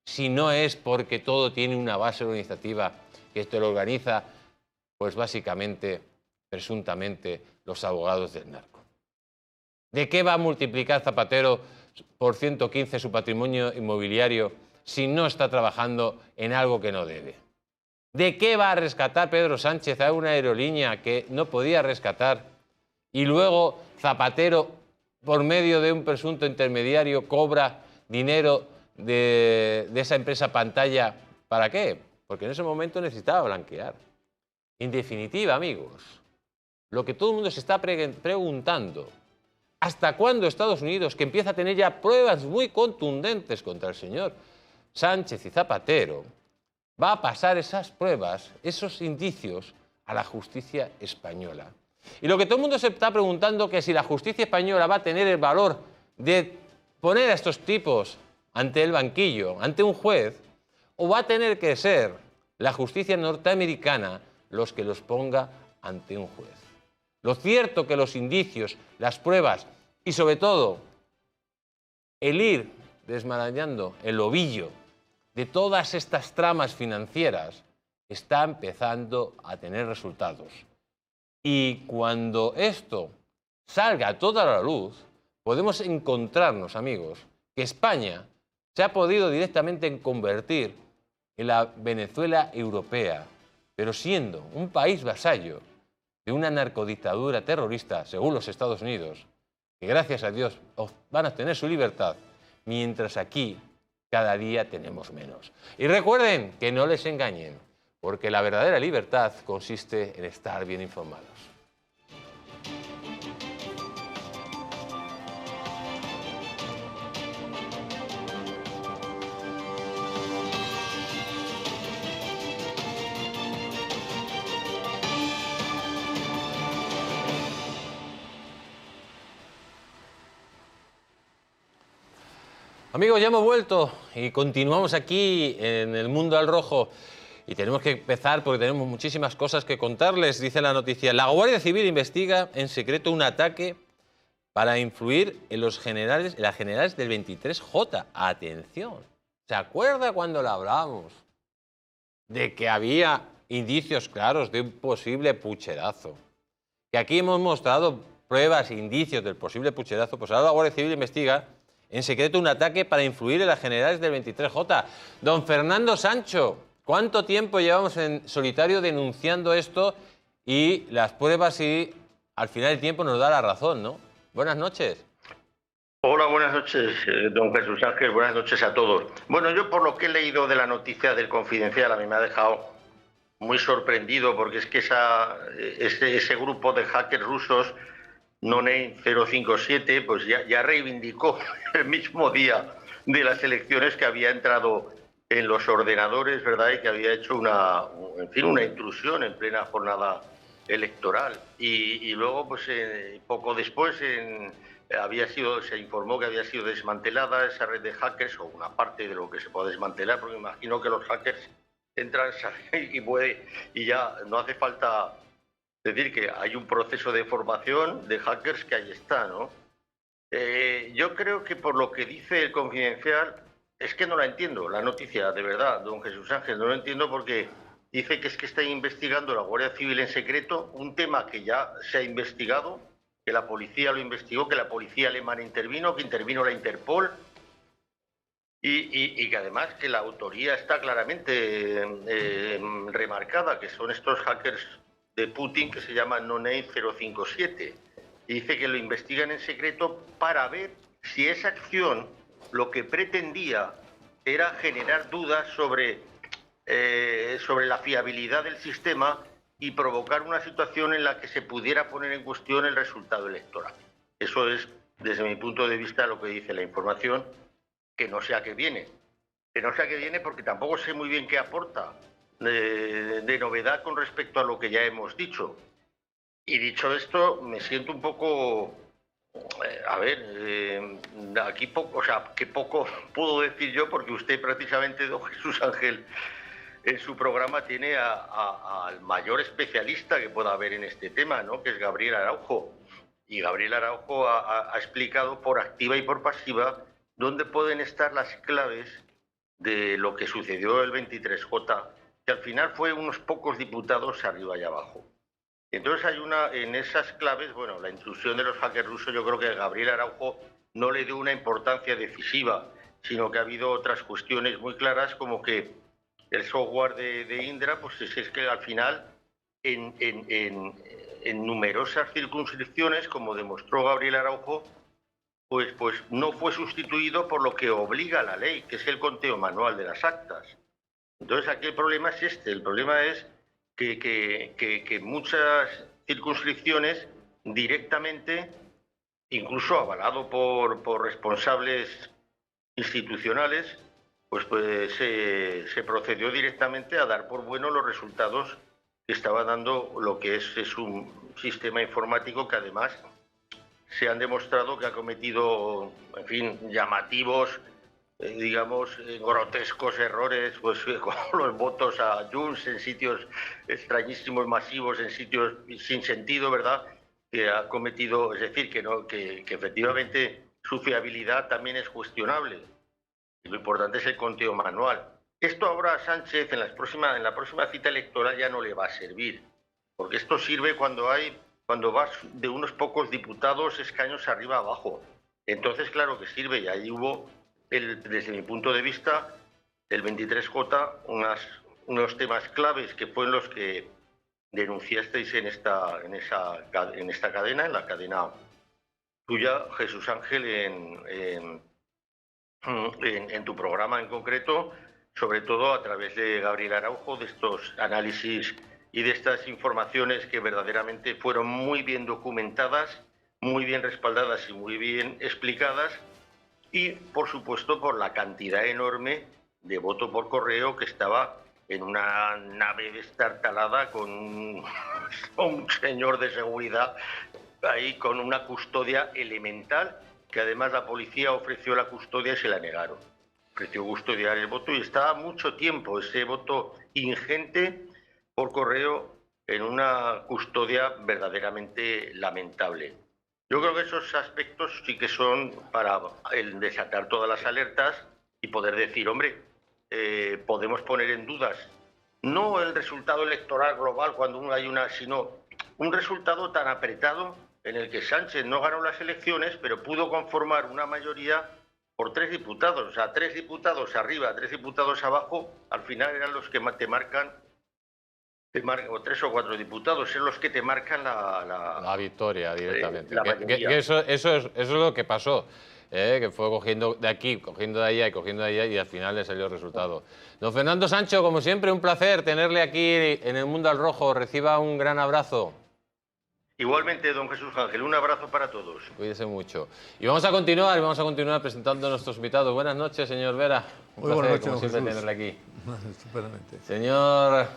Si no es porque todo tiene una base organizativa que esto lo organiza, pues básicamente, presuntamente, los abogados del narco. ¿De qué va a multiplicar Zapatero por 115 su patrimonio inmobiliario si no está trabajando en algo que no debe? ¿De qué va a rescatar Pedro Sánchez a una aerolínea que no podía rescatar y luego Zapatero, por medio de un presunto intermediario, cobra dinero de esa empresa pantalla? ¿Para qué? Porque en ese momento necesitaba blanquear. En definitiva, amigos, lo que todo el mundo se está preguntando, ¿hasta cuándo Estados Unidos, que empieza a tener ya pruebas muy contundentes contra el señor Sánchez y Zapatero, va a pasar esas pruebas, esos indicios, a la justicia española? Y lo que todo el mundo se está preguntando es que si la justicia española va a tener el valor de poner a estos tipos ante el banquillo, ante un juez, o va a tener que ser la justicia norteamericana los que los ponga ante un juez. Lo cierto que los indicios, las pruebas y sobre todo el ir desmarañando el ovillo de todas estas tramas financieras está empezando a tener resultados. Y cuando esto salga a toda la luz, podemos encontrarnos, amigos, que España se ha podido directamente convertir en la Venezuela europea, pero siendo un país vasallo de una narcodictadura terrorista, según los Estados Unidos, que gracias a Dios van a tener su libertad, mientras aquí cada día tenemos menos. Y recuerden que no les engañen, porque la verdadera libertad consiste en estar bien informados. Amigos, ya hemos vuelto y continuamos aquí en el Mundo al Rojo y tenemos que empezar porque tenemos muchísimas cosas que contarles. Dice la noticia: la Guardia Civil investiga en secreto un ataque para influir en las generales del 23J. Atención, ¿se acuerda cuando le hablamos de que había indicios claros de un posible pucherazo? Que aquí hemos mostrado pruebas e indicios del posible pucherazo. Pues ahora la Guardia Civil investiga en secreto un ataque para influir en las generales del 23J. Don Fernando Sancho, ¿cuánto tiempo llevamos en solitario denunciando esto? Y las pruebas, y al final el tiempo nos da la razón, ¿no? Buenas noches. Hola, buenas noches, don Jesús Ángel, buenas noches a todos. Bueno, yo por lo que he leído de la noticia del Confidencial, a mí me ha dejado muy sorprendido, porque es que ese grupo de hackers rusos, Noname 057, pues ya reivindicó el mismo día de las elecciones que había entrado en los ordenadores, ¿verdad? Y que había hecho una intrusión en plena jornada electoral. Y luego, pues poco después, se informó que había sido desmantelada esa red de hackers, o una parte de lo que se puede desmantelar, porque me imagino que los hackers entran, salen y ya no hace falta decir que hay un proceso de formación de hackers que ahí está, ¿no? Yo creo que por lo que dice el Confidencial, es que no la entiendo, la noticia, de verdad, don Jesús Ángel, no lo entiendo, porque dice que es que está investigando la Guardia Civil en secreto un tema que ya se ha investigado, que la policía lo investigó, que la policía alemana intervino, que intervino la Interpol, y que además que la autoría está claramente remarcada, que son estos hackers de Putin que se llama Noname 057, y dice que lo investigan en secreto para ver si esa acción lo que pretendía era generar dudas sobre la fiabilidad del sistema y provocar una situación en la que se pudiera poner en cuestión el resultado electoral. Eso es, desde mi punto de vista, lo que dice la información, que no sé a qué viene. Que no sé a qué viene porque tampoco sé muy bien qué aporta de novedad con respecto a lo que ya hemos dicho. Y dicho esto, me siento un poco... aquí poco puedo decir yo, porque usted precisamente, don Jesús Ángel, en su programa tiene al mayor especialista que pueda haber en este tema, ¿no?, que es Gabriel Araujo. Y Gabriel Araujo ha explicado por activa y por pasiva dónde pueden estar las claves de lo que sucedió el 23J, que al final fue unos pocos diputados arriba y abajo. Entonces hay en esas claves, bueno, la intrusión de los hackers rusos, yo creo que Gabriel Araujo no le dio una importancia decisiva, sino que ha habido otras cuestiones muy claras, como que el software de Indra, pues es que al final, en numerosas circunscripciones, como demostró Gabriel Araujo, pues no fue sustituido por lo que obliga la ley, que es el conteo manual de las actas. Entonces aquí el problema es el problema es que muchas circunscripciones directamente, incluso avalado por responsables institucionales, pues se procedió directamente a dar por bueno los resultados que estaba dando lo que es un sistema informático que además se han demostrado que ha cometido, en fin, llamativos, digamos, grotescos errores, pues con los votos a Junts en sitios extrañísimos, masivos, en sitios sin sentido, ¿verdad?, que ha cometido, es decir, que efectivamente su fiabilidad también es cuestionable. Y lo importante es el conteo manual. Esto ahora a Sánchez en la próxima cita electoral ya no le va a servir, porque esto sirve cuando vas de unos pocos diputados escaños arriba abajo. Entonces, claro que sirve, y ahí hubo, desde mi punto de vista, el 23J, unos temas claves que fueron los que denunciasteis en esta cadena, en la cadena tuya, Jesús Ángel, en tu programa en concreto, sobre todo a través de Gabriel Araujo, de estos análisis y de estas informaciones que verdaderamente fueron muy bien documentadas, muy bien respaldadas y muy bien explicadas, y por supuesto por la cantidad enorme de voto por correo que estaba en una nave destartalada con un señor de seguridad ahí con una custodia elemental, que además la policía ofreció la custodia y se la negaron. Ofreció custodiar el voto y estaba mucho tiempo ese voto ingente por correo en una custodia verdaderamente lamentable. Yo creo que esos aspectos sí que son para desatar todas las alertas y poder decir, hombre, podemos poner en dudas no el resultado electoral global cuando hay sino un resultado tan apretado en el que Sánchez no ganó las elecciones, pero pudo conformar una mayoría por 3 diputados. O sea, 3 diputados arriba, 3 diputados abajo, al final eran los que te marcan, o 3 o 4 diputados, son los que te marcan la victoria directamente. Eso es lo que pasó. Que fue cogiendo de aquí, cogiendo de allá y cogiendo de allá, y al final le salió el resultado. Don Fernando Sancho, como siempre, un placer tenerle aquí en El Mundo al Rojo. Reciba un gran abrazo. Igualmente, don Jesús Ángel, un abrazo para todos. Cuídese mucho. Y vamos a continuar presentando a nuestros invitados. Buenas noches, señor Vera. Un placer, buenas noches, como siempre, Jesús. tenerle aquí. Estupendamente. Señor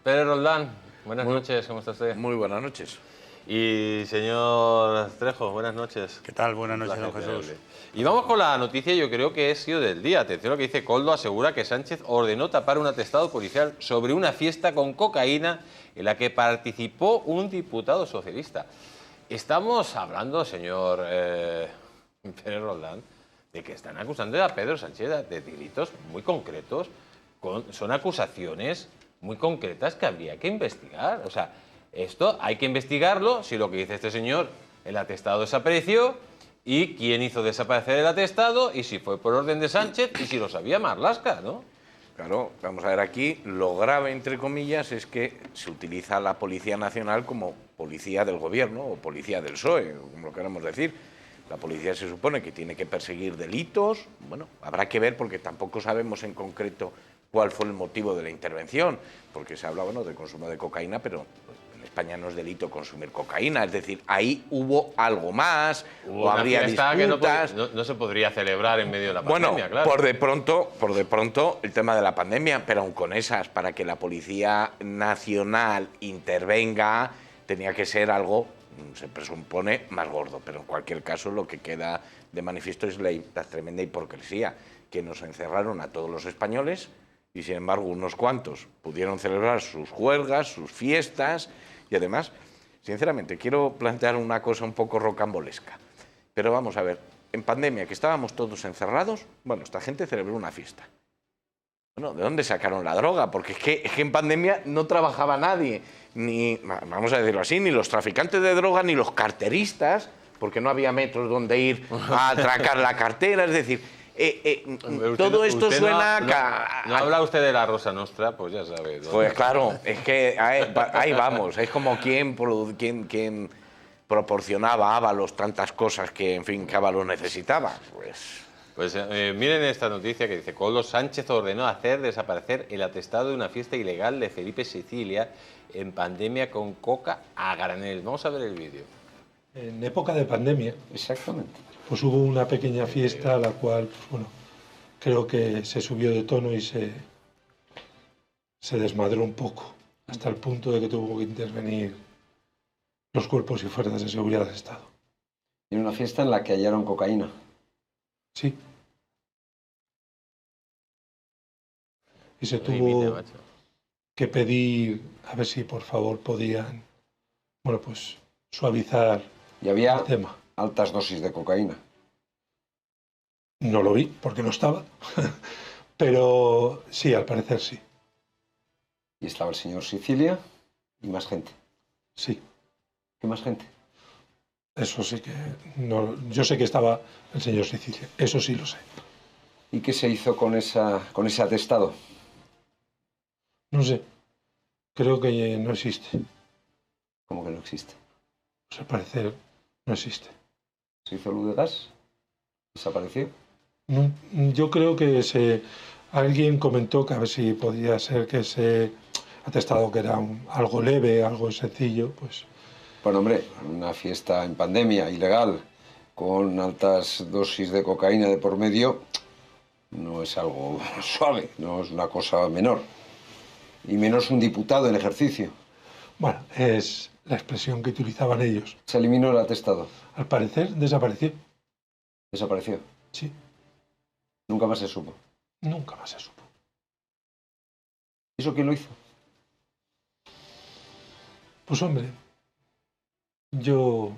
Pérez Roldán, buenas noches, ¿cómo está usted? Muy buenas noches. Y señor Trejo, buenas noches. ¿Qué tal? Buenas noches, don Jesús. Y vamos con la noticia, yo creo que ha sido del día. Atención a lo que dice Koldo, asegura que Sánchez ordenó tapar un atestado policial sobre una fiesta con cocaína en la que participó un diputado socialista. Estamos hablando, señor Pérez Roldán, de que están acusando a Pedro Sánchez de delitos muy concretos. Son acusaciones muy concretas que habría que investigar. O sea, esto hay que investigarlo, si lo que dice este señor, el atestado desapareció, y quién hizo desaparecer el atestado, y si fue por orden de Sánchez, y si lo sabía Marlaska, ¿no? Claro, vamos a ver aquí, lo grave, entre comillas, es que se utiliza la Policía Nacional como policía del gobierno o policía del PSOE, como lo queramos decir. La policía se supone que tiene que perseguir delitos, bueno, habrá que ver porque tampoco sabemos en concreto cuál fue el motivo de la intervención, porque se habla, bueno, de consumo de cocaína, pero en España no es delito consumir cocaína, es decir, ahí hubo algo más, o habría disputas. Que no se podría celebrar en medio de la pandemia, bueno, claro. por de pronto el tema de la pandemia, pero aun con esas, para que la Policía Nacional intervenga, tenía que ser algo, se presupone, más gordo, pero en cualquier caso lo que queda de manifiesto es la tremenda hipocresía, que nos encerraron a todos los españoles, y sin embargo unos cuantos pudieron celebrar sus juergas, sus fiestas, y además, sinceramente, quiero plantear una cosa un poco rocambolesca. Pero vamos a ver, en pandemia, que estábamos todos encerrados, bueno, esta gente celebró una fiesta. Bueno, ¿de dónde sacaron la droga? Porque es que en pandemia no trabajaba nadie, ni, vamos a decirlo así, ni los traficantes de droga, ni los carteristas, porque no había metros donde ir a atracar la cartera, es decir... todo esto suena... No habla usted de la Rosa Nostra, pues ya sabe. Pues claro, es que ahí vamos, es como quien proporcionaba a Ábalos tantas cosas que, en fin, que Ábalos necesitaba. Pues Pues miren esta noticia que dice: Koldo Sánchez ordenó hacer desaparecer el atestado de una fiesta ilegal de Felipe Sicilia en pandemia con coca a granel. Vamos a ver el vídeo. En época de pandemia, exactamente, pues hubo una pequeña fiesta a la cual, pues, bueno, creo que se subió de tono y se desmadró un poco, hasta el punto de que tuvo que intervenir los cuerpos y fuerzas de seguridad del Estado. En una fiesta en la que hallaron cocaína. Sí. Y se tuvo que pedir, a ver si por favor podían, bueno, pues suavizar y había el tema. Altas dosis de cocaína. No lo vi porque no estaba, pero sí, al parecer sí. Y estaba el señor Sicilia y más gente. Sí. ¿Qué más gente? Eso sí que no. Yo sé que estaba el señor Sicilia, eso sí lo sé. ¿Y qué se hizo con ese atestado? No sé. Creo que no existe. ¿Cómo que no existe? Pues al parecer no existe. ¿Se hizo luz de gas? ¿Desapareció? No, yo creo que alguien comentó que a ver si podía ser que ese atestado, que era algo leve, algo sencillo, pues... Bueno, hombre, una fiesta en pandemia, ilegal, con altas dosis de cocaína de por medio, no es algo suave, no es una cosa menor. Y menos un diputado en ejercicio. Bueno, es la expresión que utilizaban ellos. ¿Se eliminó el atestado? Al parecer desapareció. ¿Desapareció? Sí. ¿Nunca más se supo? Nunca más se supo. ¿Eso quién lo hizo? Pues hombre, yo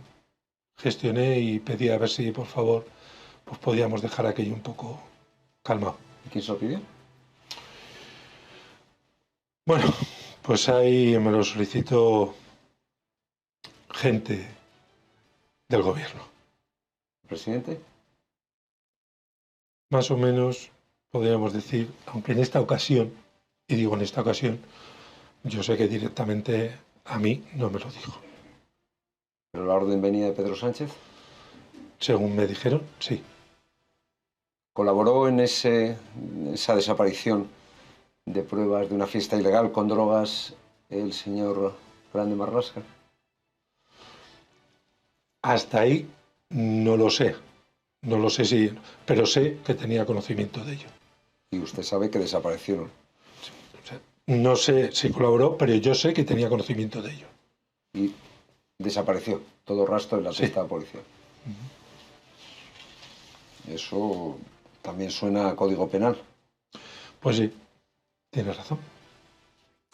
gestioné y pedí a ver si, por favor, pues podíamos dejar aquello un poco calmado. ¿Y quién se lo pidió? Bueno, pues ahí me lo solicitó gente del gobierno. ¿El presidente? Más o menos, podríamos decir, aunque en esta ocasión, y digo en esta ocasión, yo sé que directamente a mí no me lo dijo. ¿Pero la orden venía de Pedro Sánchez? Según me dijeron, sí. ¿Colaboró en esa desaparición de pruebas de una fiesta ilegal con drogas el señor Grande Marlaska? Hasta ahí no lo sé. No lo sé si... pero sé que tenía conocimiento de ello. ¿Y usted sabe que desaparecieron? No sé si colaboró, pero yo sé que tenía conocimiento de ello. Y desapareció todo rastro en la fiesta de policía. Eso también suena a código penal. Pues sí, tienes razón.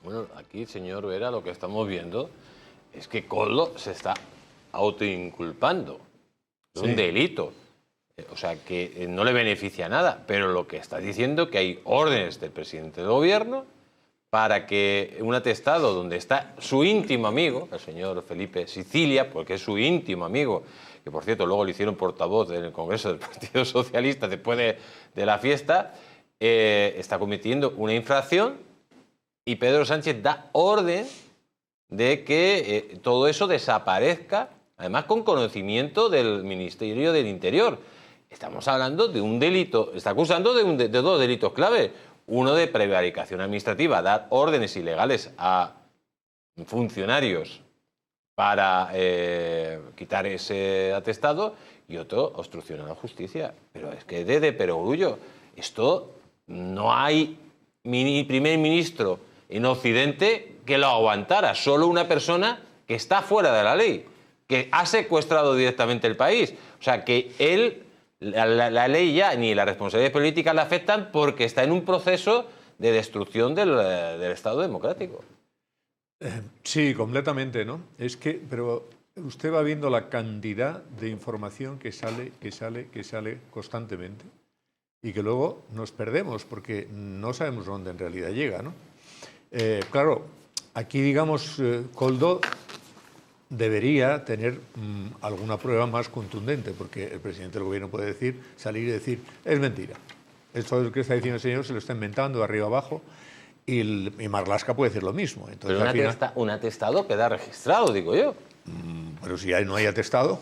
Bueno, aquí, señor Vera, lo que estamos viendo es que Koldo se está autoinculpando de un delito. O sea, que no le beneficia nada, pero lo que está diciendo es que hay órdenes del presidente del gobierno para que un atestado donde está su íntimo amigo, el señor Felipe Sicilia, porque es su íntimo amigo, que por cierto luego le hicieron portavoz en el Congreso del Partido Socialista después de la fiesta, está cometiendo una infracción y Pedro Sánchez da orden de que todo eso desaparezca, además con conocimiento del Ministerio del Interior. Estamos hablando de un delito, está acusando de dos delitos clave. Uno de prevaricación administrativa, dar órdenes ilegales a funcionarios para quitar ese atestado, y otro, obstrucción a la justicia. Pero es que de perogrullo, esto no hay primer ministro en Occidente que lo aguantara, solo una persona que está fuera de la ley, que ha secuestrado directamente el país. O sea, que él... La ley ya ni la responsabilidad política le afectan porque está en un proceso de destrucción del Estado democrático. Sí, completamente, ¿no? Es que, pero usted va viendo la cantidad de información que sale constantemente y que luego nos perdemos porque no sabemos dónde en realidad llega, ¿no? Claro, aquí, digamos, Koldo debería tener alguna prueba más contundente, porque el presidente del gobierno puede salir y decir, es mentira. Esto que está diciendo el señor se lo está inventando de arriba abajo, y Marlaska puede decir lo mismo. Entonces, pero un atestado queda registrado, digo yo. Pero si no hay atestado.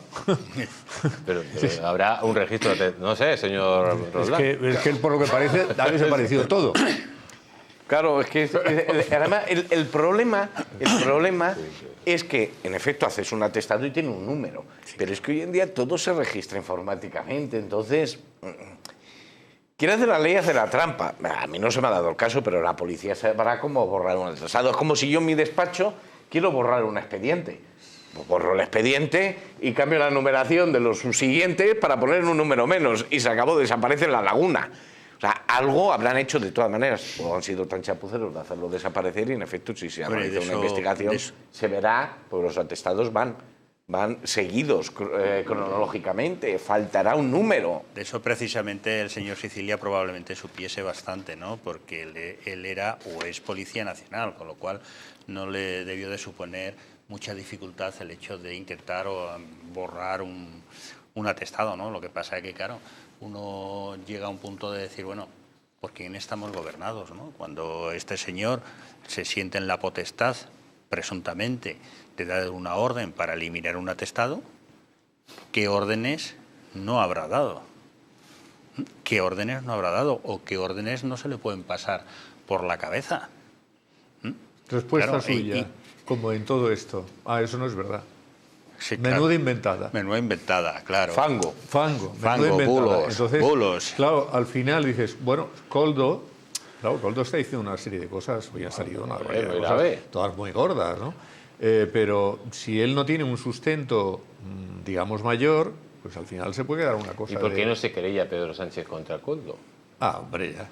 Pero habrá un registro, no sé, señor Roldán. Es que por lo que parece, ha desaparecido todo. Claro, es que además el problema es que, en efecto, haces un atestado y tiene un número. Pero es que hoy en día todo se registra informáticamente. Entonces, quiere hacer la ley, hace la trampa. A mí no se me ha dado el caso, pero la policía sabrá cómo borrar un atestado. Es como si yo en mi despacho quiero borrar un expediente. Pues borro el expediente y cambio la numeración de los subsiguientes para poner un número menos. Y se acabó, desaparece en la laguna. O sea, algo habrán hecho de todas maneras, o han sido tan chapuceros de hacerlo desaparecer y en efecto si se realiza una investigación se verá, pues los atestados van seguidos cronológicamente, faltará un número. De eso precisamente el señor Sicilia probablemente supiese bastante, ¿no? Porque él era o es Policía Nacional, con lo cual no le debió de suponer mucha dificultad el hecho de intentar borrar un atestado, ¿no? Lo que pasa es que, claro, uno llega a un punto de decir, bueno, ¿por quién estamos gobernados, no? Cuando este señor se siente en la potestad, presuntamente, de dar una orden para eliminar un atestado, ¿qué órdenes no habrá dado? ¿Qué órdenes no habrá dado? ¿O qué órdenes no se le pueden pasar por la cabeza? Respuesta Claro, suya, como en todo esto. Eso no es verdad. Sí, Menuda inventada. Menuda inventada, claro. Fango, bulos, Entonces, bulos. Claro, al final dices, bueno, Koldo está diciendo una serie de cosas, hoy han salido una barbaridad de cosas, todas muy gordas, ¿no? Pero si él no tiene un sustento, digamos, mayor, pues al final se puede quedar una cosa. ¿Y por qué no se querella Pedro Sánchez contra Koldo? Hombre, ya.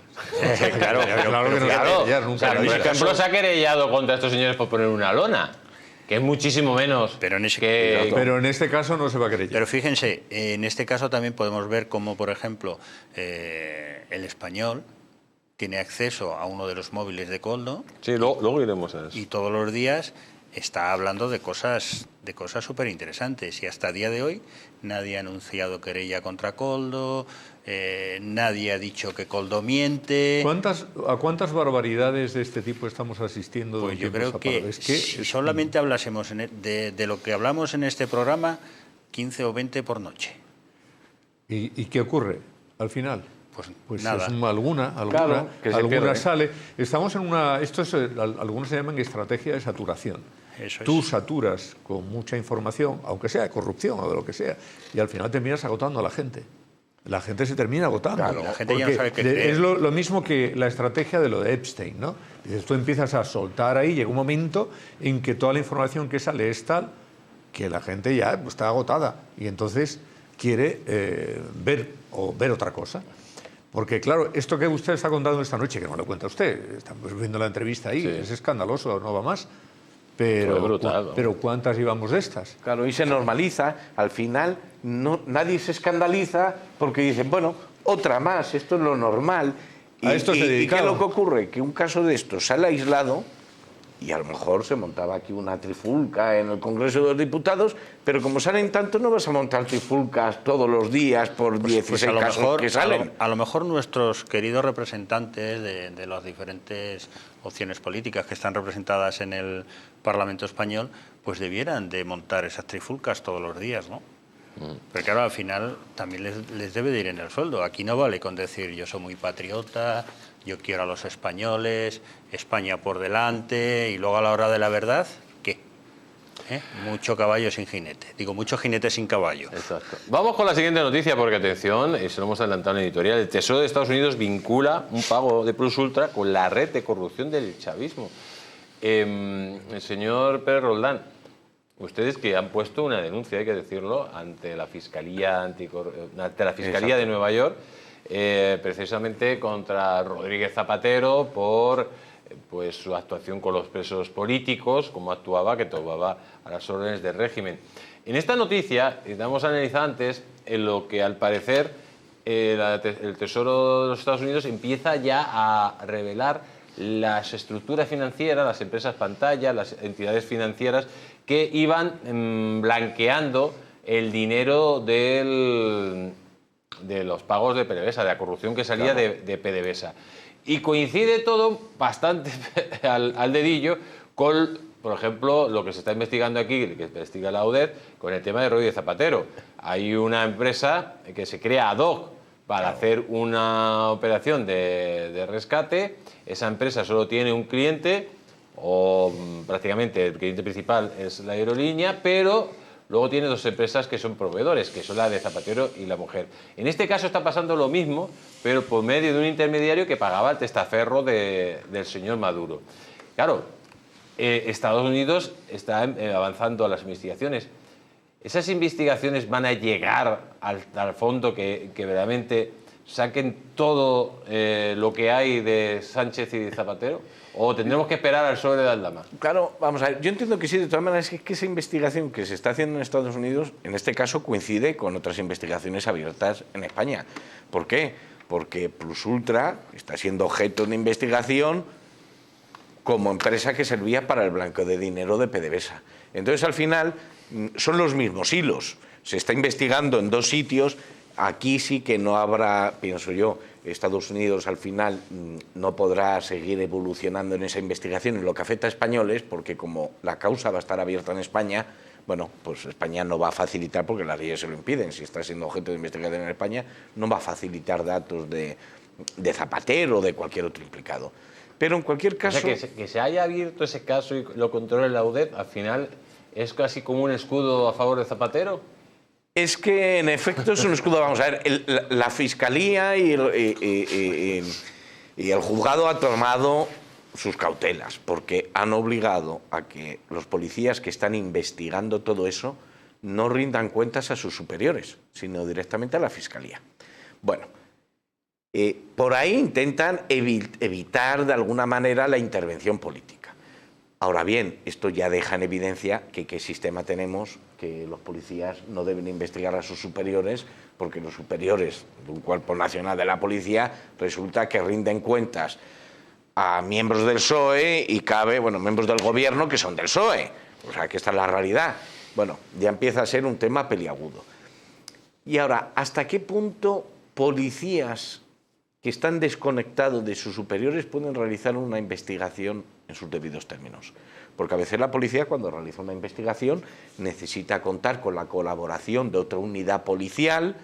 Claro que no se querella, nunca. Por ejemplo, se ha querellado contra estos señores por poner una lona, que es muchísimo menos. Pero en este caso no se va a querellar. Pero fíjense, en este caso también podemos ver cómo, por ejemplo, el Español tiene acceso a uno de los móviles de Koldo. Sí, luego iremos a eso. Y todos los días está hablando de cosas súper interesantes. Y hasta el día de hoy nadie ha anunciado querella contra Koldo, nadie ha dicho que Koldo miente. ¿A cuántas barbaridades de este tipo estamos asistiendo? Pues yo creo que si solamente hablásemos de lo que hablamos en este programa, 15 o 20 por noche. ¿Y qué ocurre al final? Pues nada. Alguna sale. Estamos en algunos se llaman estrategia de saturación. Tú saturas con mucha información, aunque sea de corrupción o de lo que sea, y al final terminas agotando a la gente. La gente se termina agotando. Claro, la gente ya no sabe qué creer. Es lo mismo que la estrategia de lo de Epstein, ¿no? Dices, tú empiezas a soltar ahí, llega un momento en que toda la información que sale es tal que la gente ya está agotada y entonces quiere ver otra cosa. Porque, claro, esto que usted está contando esta noche, que no lo cuenta usted, estamos viendo la entrevista ahí, es escandaloso, no va más. Pero, brutal, pero ¿cuántas llevamos de estas? Claro, y se normaliza. Al final nadie se escandaliza porque dicen, bueno, otra más, esto es lo normal. A esto se ¿Y qué es lo que ocurre? Que un caso de esto sale aislado y a lo mejor se montaba aquí una trifulca en el Congreso de los Diputados, pero como salen tanto no vas a montar trifulcas todos los días por 16 casos que salen. A lo mejor nuestros queridos representantes de las diferentes opciones políticas que están representadas en el Parlamento español, pues debieran de montar esas trifulcas todos los días, ¿no? Pero claro, al final también les debe de ir en el sueldo. Aquí no vale con decir yo soy muy patriota, yo quiero a los españoles, España por delante, y luego a la hora de la verdad, ¿qué? Mucho caballo sin jinete. Digo, mucho jinete sin caballo. Exacto. Vamos con la siguiente noticia, porque atención, y se lo hemos adelantado en la editorial, el Tesoro de Estados Unidos vincula un pago de Plus Ultra con la red de corrupción del chavismo. El señor Pérez Roldán, ustedes que han puesto una denuncia, hay que decirlo, ante la Fiscalía de Nueva York, precisamente contra Rodríguez Zapatero por su actuación con los presos políticos, cómo actuaba, que tomaba a las órdenes del régimen. En esta noticia estamos analizando antes en lo que al parecer el Tesoro de los Estados Unidos empieza ya a revelar las estructuras financieras, las empresas pantalla, las entidades financieras que iban blanqueando el dinero de los pagos de PDVSA, de la corrupción que salía de PDVSA. Y coincide todo bastante al dedillo con por ejemplo, lo que se está investigando aquí, que investiga la UDED, con el tema de Rodríguez Zapatero. Hay una empresa que se crea ad hoc para hacer una operación de rescate. Esa empresa solo tiene un cliente, o prácticamente el cliente principal es la aerolínea, pero luego tiene dos empresas que son proveedores, que son la de Zapatero y la mujer. En este caso está pasando lo mismo, pero por medio de un intermediario que pagaba el testaferro del señor Maduro. Claro, Estados Unidos está avanzando a las investigaciones. ¿Esas investigaciones van a llegar al fondo que verdaderamente saquen todo lo que hay de Sánchez y de Zapatero? ¿O tendremos que esperar al sobre de Aldama? Claro, vamos a ver, yo entiendo que sí, de todas maneras, es que esa investigación que se está haciendo en Estados Unidos, en este caso coincide con otras investigaciones abiertas en España. ¿Por qué? Porque Plus Ultra está siendo objeto de investigación como empresa que servía para el blanqueo de dinero de PDVSA. Entonces, al final, son los mismos hilos. Se está investigando en dos sitios. Aquí sí que no habrá, pienso yo, Estados Unidos al final no podrá seguir evolucionando en esa investigación en lo que afecta a españoles, porque como la causa va a estar abierta en España, bueno, pues España no va a facilitar, porque las leyes se lo impiden, si está siendo objeto de investigación en España, no va a facilitar datos de Zapatero o de cualquier otro implicado. Pero en cualquier caso... O sea, que se haya abierto ese caso y lo controle la UDED, al final es casi como un escudo a favor de Zapatero. Es que, en efecto, es un escudo. Vamos a ver, la Fiscalía y el juzgado ha tomado sus cautelas, porque han obligado a que los policías que están investigando todo eso no rindan cuentas a sus superiores, sino directamente a la Fiscalía. Bueno, por ahí intentan evitar de alguna manera la intervención política. Ahora bien, esto ya deja en evidencia que qué sistema tenemos, que los policías no deben investigar a sus superiores, porque los superiores de un cuerpo nacional de la policía resulta que rinden cuentas a miembros del PSOE y miembros del gobierno que son del PSOE. O sea, que esta es la realidad. Bueno, ya empieza a ser un tema peliagudo. Y ahora, ¿hasta qué punto policías que están desconectados de sus superiores pueden realizar una investigación en sus debidos términos? Porque a veces la policía, cuando realiza una investigación, necesita contar con la colaboración de otra unidad policial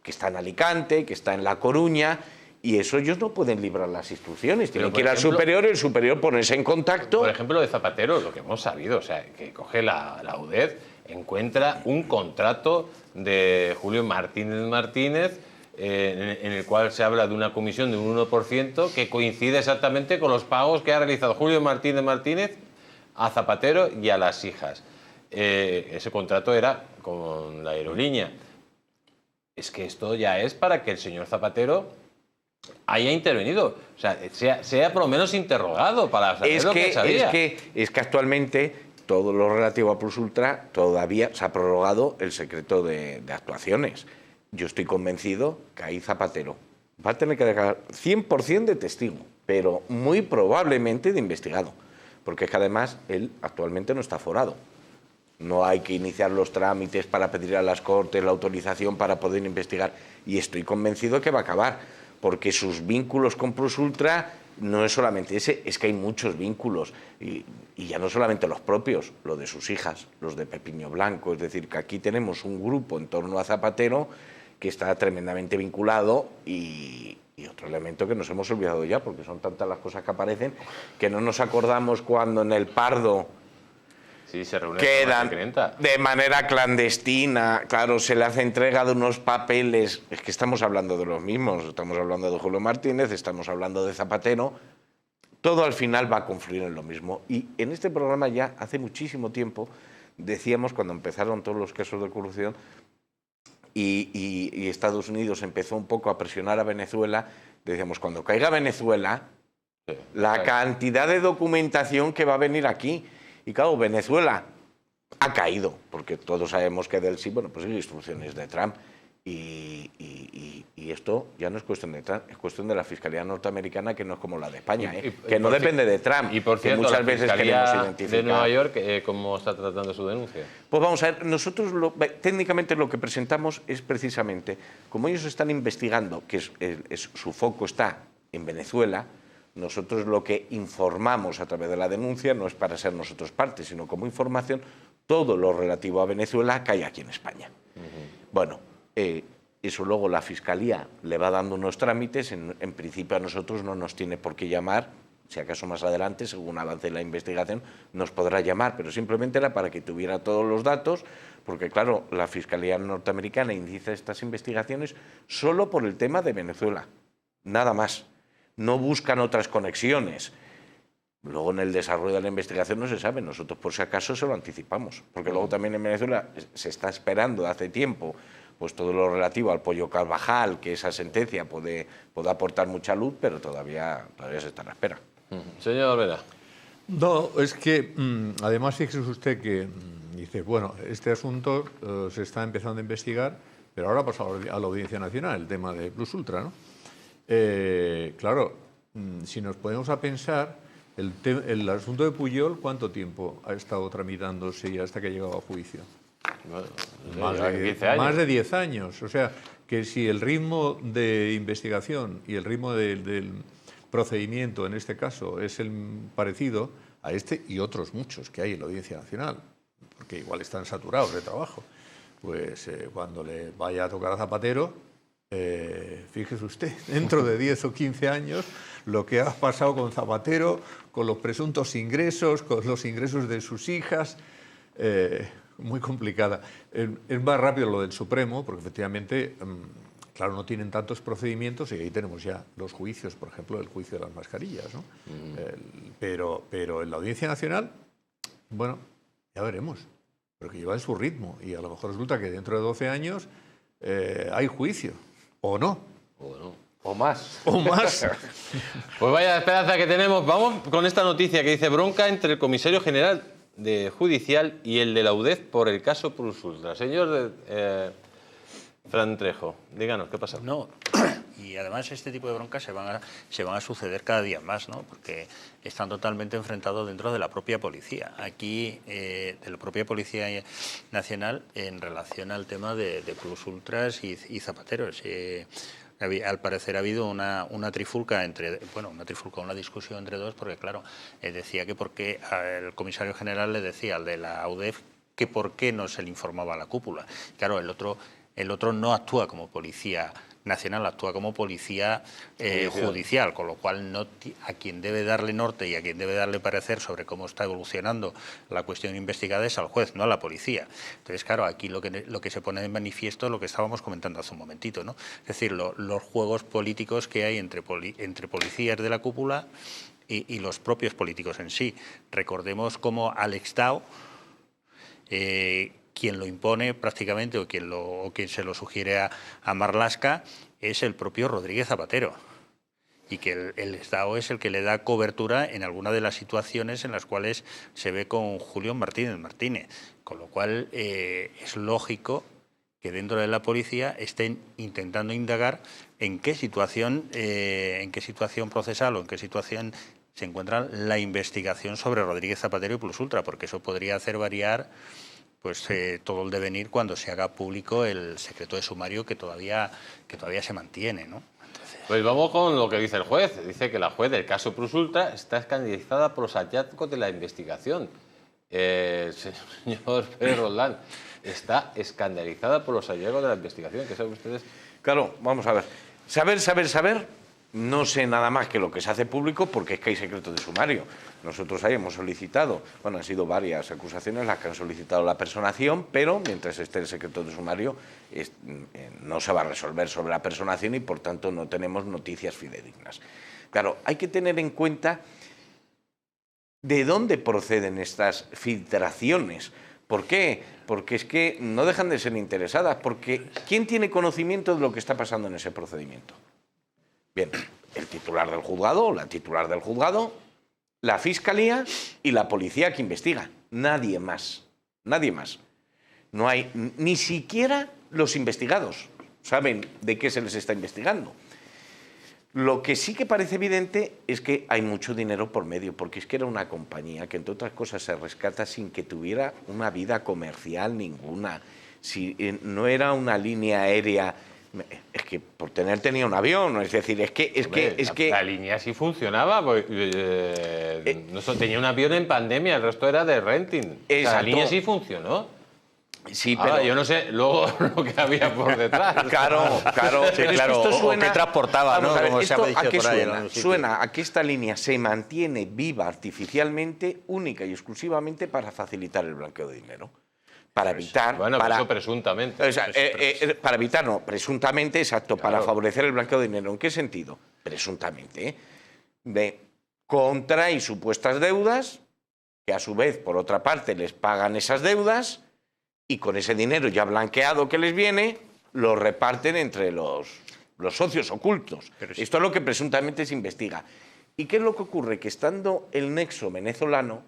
que está en Alicante, que está en La Coruña, y eso ellos no pueden librar las instrucciones. Tienen que ir al superior y el superior ponerse en contacto. Por ejemplo, de Zapatero, lo que hemos sabido, o sea, que coge la UDED, encuentra un contrato de Julio Martínez, en el cual se habla de una comisión de un 1% que coincide exactamente con los pagos que ha realizado Julio Martínez a Zapatero y a las hijas. Ese contrato era con la aerolínea. Es que esto ya es para que el señor Zapatero haya intervenido, o sea, sea por lo menos interrogado para saber lo que sabía. Es que actualmente todo lo relativo a Plus Ultra todavía se ha prorrogado el secreto de actuaciones. Yo estoy convencido que ahí Zapatero va a tener que dejar 100% de testigo, pero muy probablemente de investigado, porque es que además él actualmente no está aforado. No hay que iniciar los trámites para pedir a las Cortes la autorización para poder investigar, y estoy convencido que va a acabar, porque sus vínculos con Plus Ultra no es solamente ese, es que hay muchos vínculos, y ya no solamente los propios, los de sus hijas, los de Pepiño Blanco, es decir, que aquí tenemos un grupo en torno a Zapatero que está tremendamente vinculado, y otro elemento que nos hemos olvidado ya, porque son tantas las cosas que aparecen, que no nos acordamos cuando en el Pardo quedan de manera clandestina, claro, se le hace entrega de unos papeles, es que estamos hablando de los mismos, estamos hablando de Julio Martínez, estamos hablando de Zapatero, todo al final va a confluir en lo mismo. Y en este programa ya hace muchísimo tiempo decíamos, cuando empezaron todos los casos de corrupción, y Estados Unidos empezó un poco a presionar a Venezuela, decíamos, cuando caiga Venezuela, la cantidad de documentación que va a venir aquí. Y claro, Venezuela ha caído, porque todos sabemos que del sí, bueno, pues hay instrucciones de Trump, y esto ya no es cuestión de Trump, es cuestión de la Fiscalía norteamericana, que no es como la de España, que no depende de Trump. Y por cierto, que muchas la veces Fiscalía queremos identificar. de Nueva York, ¿cómo está tratando su denuncia? Pues vamos a ver, nosotros técnicamente lo que presentamos es precisamente, como ellos están investigando, que su foco está en Venezuela, nosotros lo que informamos a través de la denuncia no es para ser nosotros parte, sino como información todo lo relativo a Venezuela que hay aquí en España. Bueno, eso luego la Fiscalía le va dando unos trámites, en principio a nosotros no nos tiene por qué llamar, si acaso más adelante, según avance la investigación, nos podrá llamar, pero simplemente era para que tuviera todos los datos, porque claro, la Fiscalía norteamericana inicia estas investigaciones solo por el tema de Venezuela, nada más. No buscan otras conexiones. Luego en el desarrollo de la investigación no se sabe, nosotros por si acaso se lo anticipamos, porque luego también en Venezuela se está esperando de hace tiempo pues todo lo relativo al pollo Carvajal, que esa sentencia puede aportar mucha luz, pero todavía se está a la espera. Señor Vera. No, es que además fíjese usted que dice, bueno, este asunto se está empezando a investigar, pero ahora pasa a la Audiencia Nacional, el tema de Plus Ultra, ¿no? Claro, si nos ponemos a pensar, el asunto de Pujol, ¿cuánto tiempo ha estado tramitándose y hasta que ha llegado a juicio? Bueno, más de 10 años. O sea, que si el ritmo de investigación y el ritmo del procedimiento, en este caso, es el parecido a este y otros muchos que hay en la Audiencia Nacional, porque igual están saturados de trabajo, pues cuando le vaya a tocar a Zapatero, fíjese usted, dentro de 10 o 15 años, lo que ha pasado con Zapatero, con los presuntos ingresos, con los ingresos de sus hijas, muy complicada. Es más rápido lo del Supremo, porque efectivamente, claro, no tienen tantos procedimientos y ahí tenemos ya los juicios, por ejemplo, el juicio de las mascarillas, ¿no? Pero en la Audiencia Nacional, bueno, ya veremos, pero que lleva en su ritmo y a lo mejor resulta que dentro de 12 años hay juicio, o no. O no. O más. O más. Pues vaya esperanza que tenemos. Vamos con esta noticia que dice: bronca entre el comisario general de Judicial y el de la UDEF por el caso Plus Ultra. Señor Fran Trejo, díganos, ¿qué pasa? No, y además este tipo de broncas se van a suceder cada día más, ¿no? Porque están totalmente enfrentados dentro de la propia policía. Aquí, de la propia Policía Nacional, en relación al tema de Plus Ultras y Zapateros. Al parecer ha habido una trifulca una discusión entre dos, porque claro, decía que porque el comisario general le decía al de la UDEF que por qué no se le informaba a la cúpula. Claro, el otro no actúa como policía nacional, actúa como policía judicial, con lo cual a quien debe darle norte y a quien debe darle parecer sobre cómo está evolucionando la cuestión investigada es al juez, no a la policía. Entonces, claro, aquí lo que se pone de manifiesto es lo que estábamos comentando hace un momentito, ¿no? Es decir, los juegos políticos que hay entre policías de la cúpula y los propios políticos en sí. Recordemos cómo Alex Dao, quien lo impone prácticamente o quien se lo sugiere a Marlaska es el propio Rodríguez Zapatero, y que el Estado es el que le da cobertura en alguna de las situaciones en las cuales se ve con Julio Martínez, con lo cual es lógico que dentro de la policía estén intentando indagar en qué situación procesal o en qué situación se encuentra la investigación sobre Rodríguez Zapatero y Plus Ultra, porque eso podría hacer variar pues todo el devenir cuando se haga público el secreto de sumario que todavía se mantiene, ¿no? Entonces... Pues vamos con lo que dice el juez. Dice que la juez del caso Plus Ultra está escandalizada por los hallazgos de la investigación. Señor Pérez Roldán, está escandalizada por los hallazgos de la investigación. ¿Qué saben ustedes? Claro, vamos a ver. Saber. No sé nada más que lo que se hace público, porque es que hay secreto de sumario. Nosotros ahí hemos solicitado, han sido varias acusaciones las que han solicitado la personación, pero mientras esté el secreto de sumario no se va a resolver sobre la personación y por tanto no tenemos noticias fidedignas. Claro, hay que tener en cuenta de dónde proceden estas filtraciones. ¿Por qué? Porque es que no dejan de ser interesadas, porque ¿quién tiene conocimiento de lo que está pasando en ese procedimiento? Bien, el titular del juzgado o la titular del juzgado, la Fiscalía y la policía que investiga. Nadie más. Nadie más. No hay ni siquiera los investigados saben de qué se les está investigando. Lo que sí que parece evidente es que hay mucho dinero por medio, porque es que era una compañía que, entre otras cosas, se rescata sin que tuviera una vida comercial ninguna. Si no era una línea aérea Es que por tener tenía un avión, es decir, La línea sí funcionaba, tenía un avión en pandemia, el resto era de renting. La línea sí funcionó. Sí, ahora, pero yo no sé luego lo que había por detrás. Claro. Sí, claro. Esto suena, o qué transportaba, ¿no? Como se ha dicho ¿a qué por ahí, suena? ¿no? Suena a que esta línea se mantiene viva artificialmente, única y exclusivamente para facilitar el blanqueo de dinero. Para evitar... Bueno, eso presuntamente. O sea, para evitar, no, presuntamente, exacto, para favorecer el blanqueo de dinero. ¿En qué sentido? Presuntamente, de contrae supuestas deudas, que a su vez, por otra parte, les pagan esas deudas, y con ese dinero ya blanqueado que les viene, lo reparten entre los socios ocultos. Esto es lo que presuntamente se investiga. ¿Y qué es lo que ocurre? Que estando el nexo venezolano,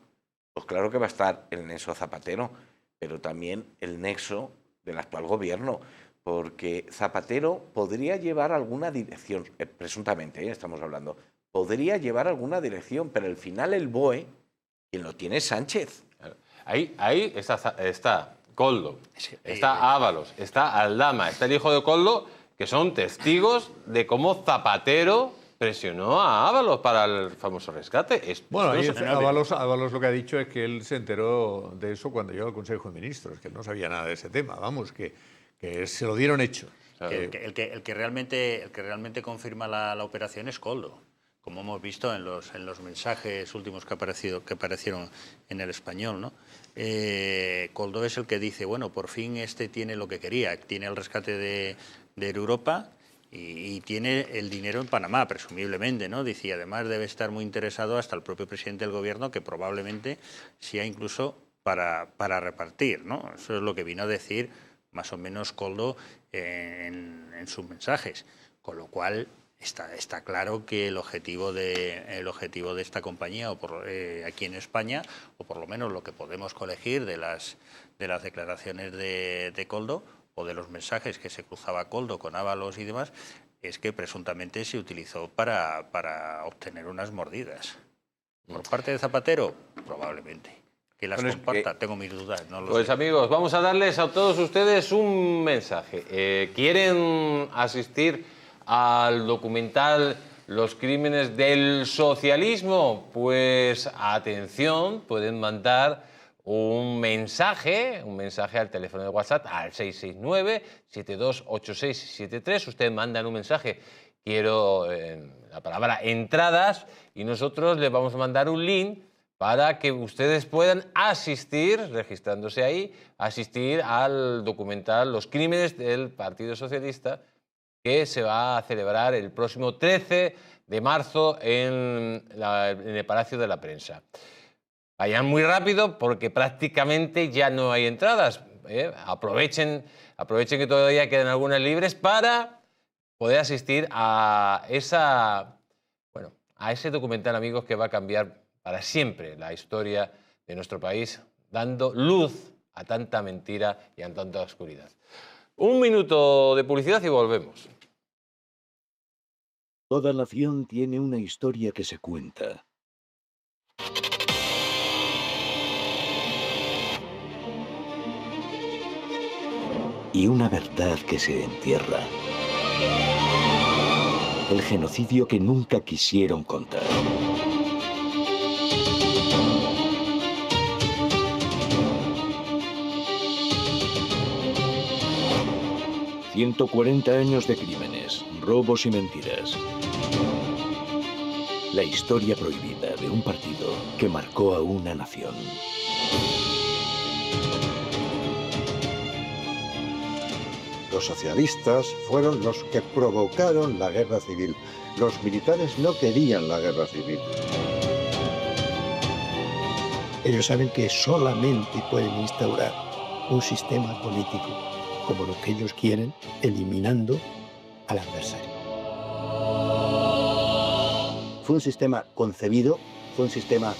pues claro que va a estar el nexo Zapatero, pero también el nexo del actual gobierno, porque Zapatero podría llevar alguna dirección, presuntamente, estamos hablando, podría llevar alguna dirección, pero al final el BOE, quien lo tiene es Sánchez. Ahí está Koldo, está Ábalos, está Aldama, está el hijo de Koldo, que son testigos de cómo Zapatero presionó a Ábalos para el famoso rescate. Bueno, Ábalos lo que ha dicho es que él se enteró de eso cuando llegó al Consejo de Ministros, que él no sabía nada de ese tema, vamos, que se lo dieron hecho. El que realmente confirma la operación es Koldo, como hemos visto en los mensajes últimos que aparecieron en El Español, ¿no? Koldo es el que dice, bueno, por fin tiene lo que quería, tiene el rescate de Europa y tiene el dinero en Panamá, presumiblemente, ¿no? Dice, y además debe estar muy interesado hasta el propio presidente del gobierno, que probablemente sea incluso para repartir, ¿no? Eso es lo que vino a decir más o menos Koldo en sus mensajes, con lo cual está claro que el objetivo de esta compañía aquí en España, o por lo menos lo que podemos colegir de las declaraciones de Koldo o de los mensajes que se cruzaba Koldo con Ábalos y demás, es que presuntamente se utilizó para obtener unas mordidas. Por parte de Zapatero, probablemente. Que las comparta, tengo mis dudas. No lo sé. Amigos, vamos a darles a todos ustedes un mensaje. ¿Quieren asistir al documental Los crímenes del socialismo? Pues atención, pueden mandar un mensaje al teléfono de WhatsApp al 669-728673. Ustedes mandan un mensaje, quiero la palabra entradas, y nosotros les vamos a mandar un link para que ustedes puedan asistir, registrándose ahí, asistir al documental Los crímenes del Partido Socialista, que se va a celebrar el próximo 13 de marzo en el Palacio de la Prensa. Vayan muy rápido porque prácticamente ya no hay entradas. Aprovechen que todavía quedan algunas libres para poder asistir a ese documental, amigos, que va a cambiar para siempre la historia de nuestro país, dando luz a tanta mentira y a tanta oscuridad. Un minuto de publicidad y volvemos. Toda nación tiene una historia que se cuenta. Y una verdad que se entierra. El genocidio que nunca quisieron contar. ...140 años de crímenes, robos y mentiras. La historia prohibida de un partido que marcó a una nación. Los socialistas fueron los que provocaron la guerra civil. Los militares no querían la guerra civil. Ellos saben que solamente pueden instaurar un sistema político como lo que ellos quieren, eliminando al adversario. Fue un sistema concebido, fue un sistema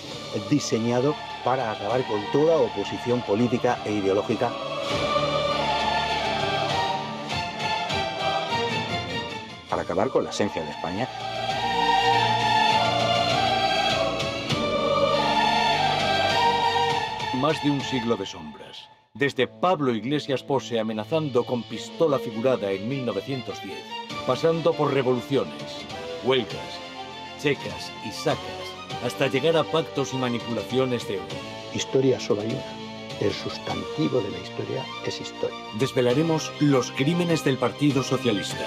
diseñado para acabar con toda oposición política e ideológica. Para acabar con la esencia de España. Más de un siglo de sombras, Desde Pablo Iglesias Pose amenazando con pistola figurada en 1910, pasando por revoluciones, huelgas, checas y sacas, hasta llegar a pactos y manipulaciones de hoy. Historia solo hay una. El sustantivo de la historia es historia. Desvelaremos los crímenes del Partido Socialista.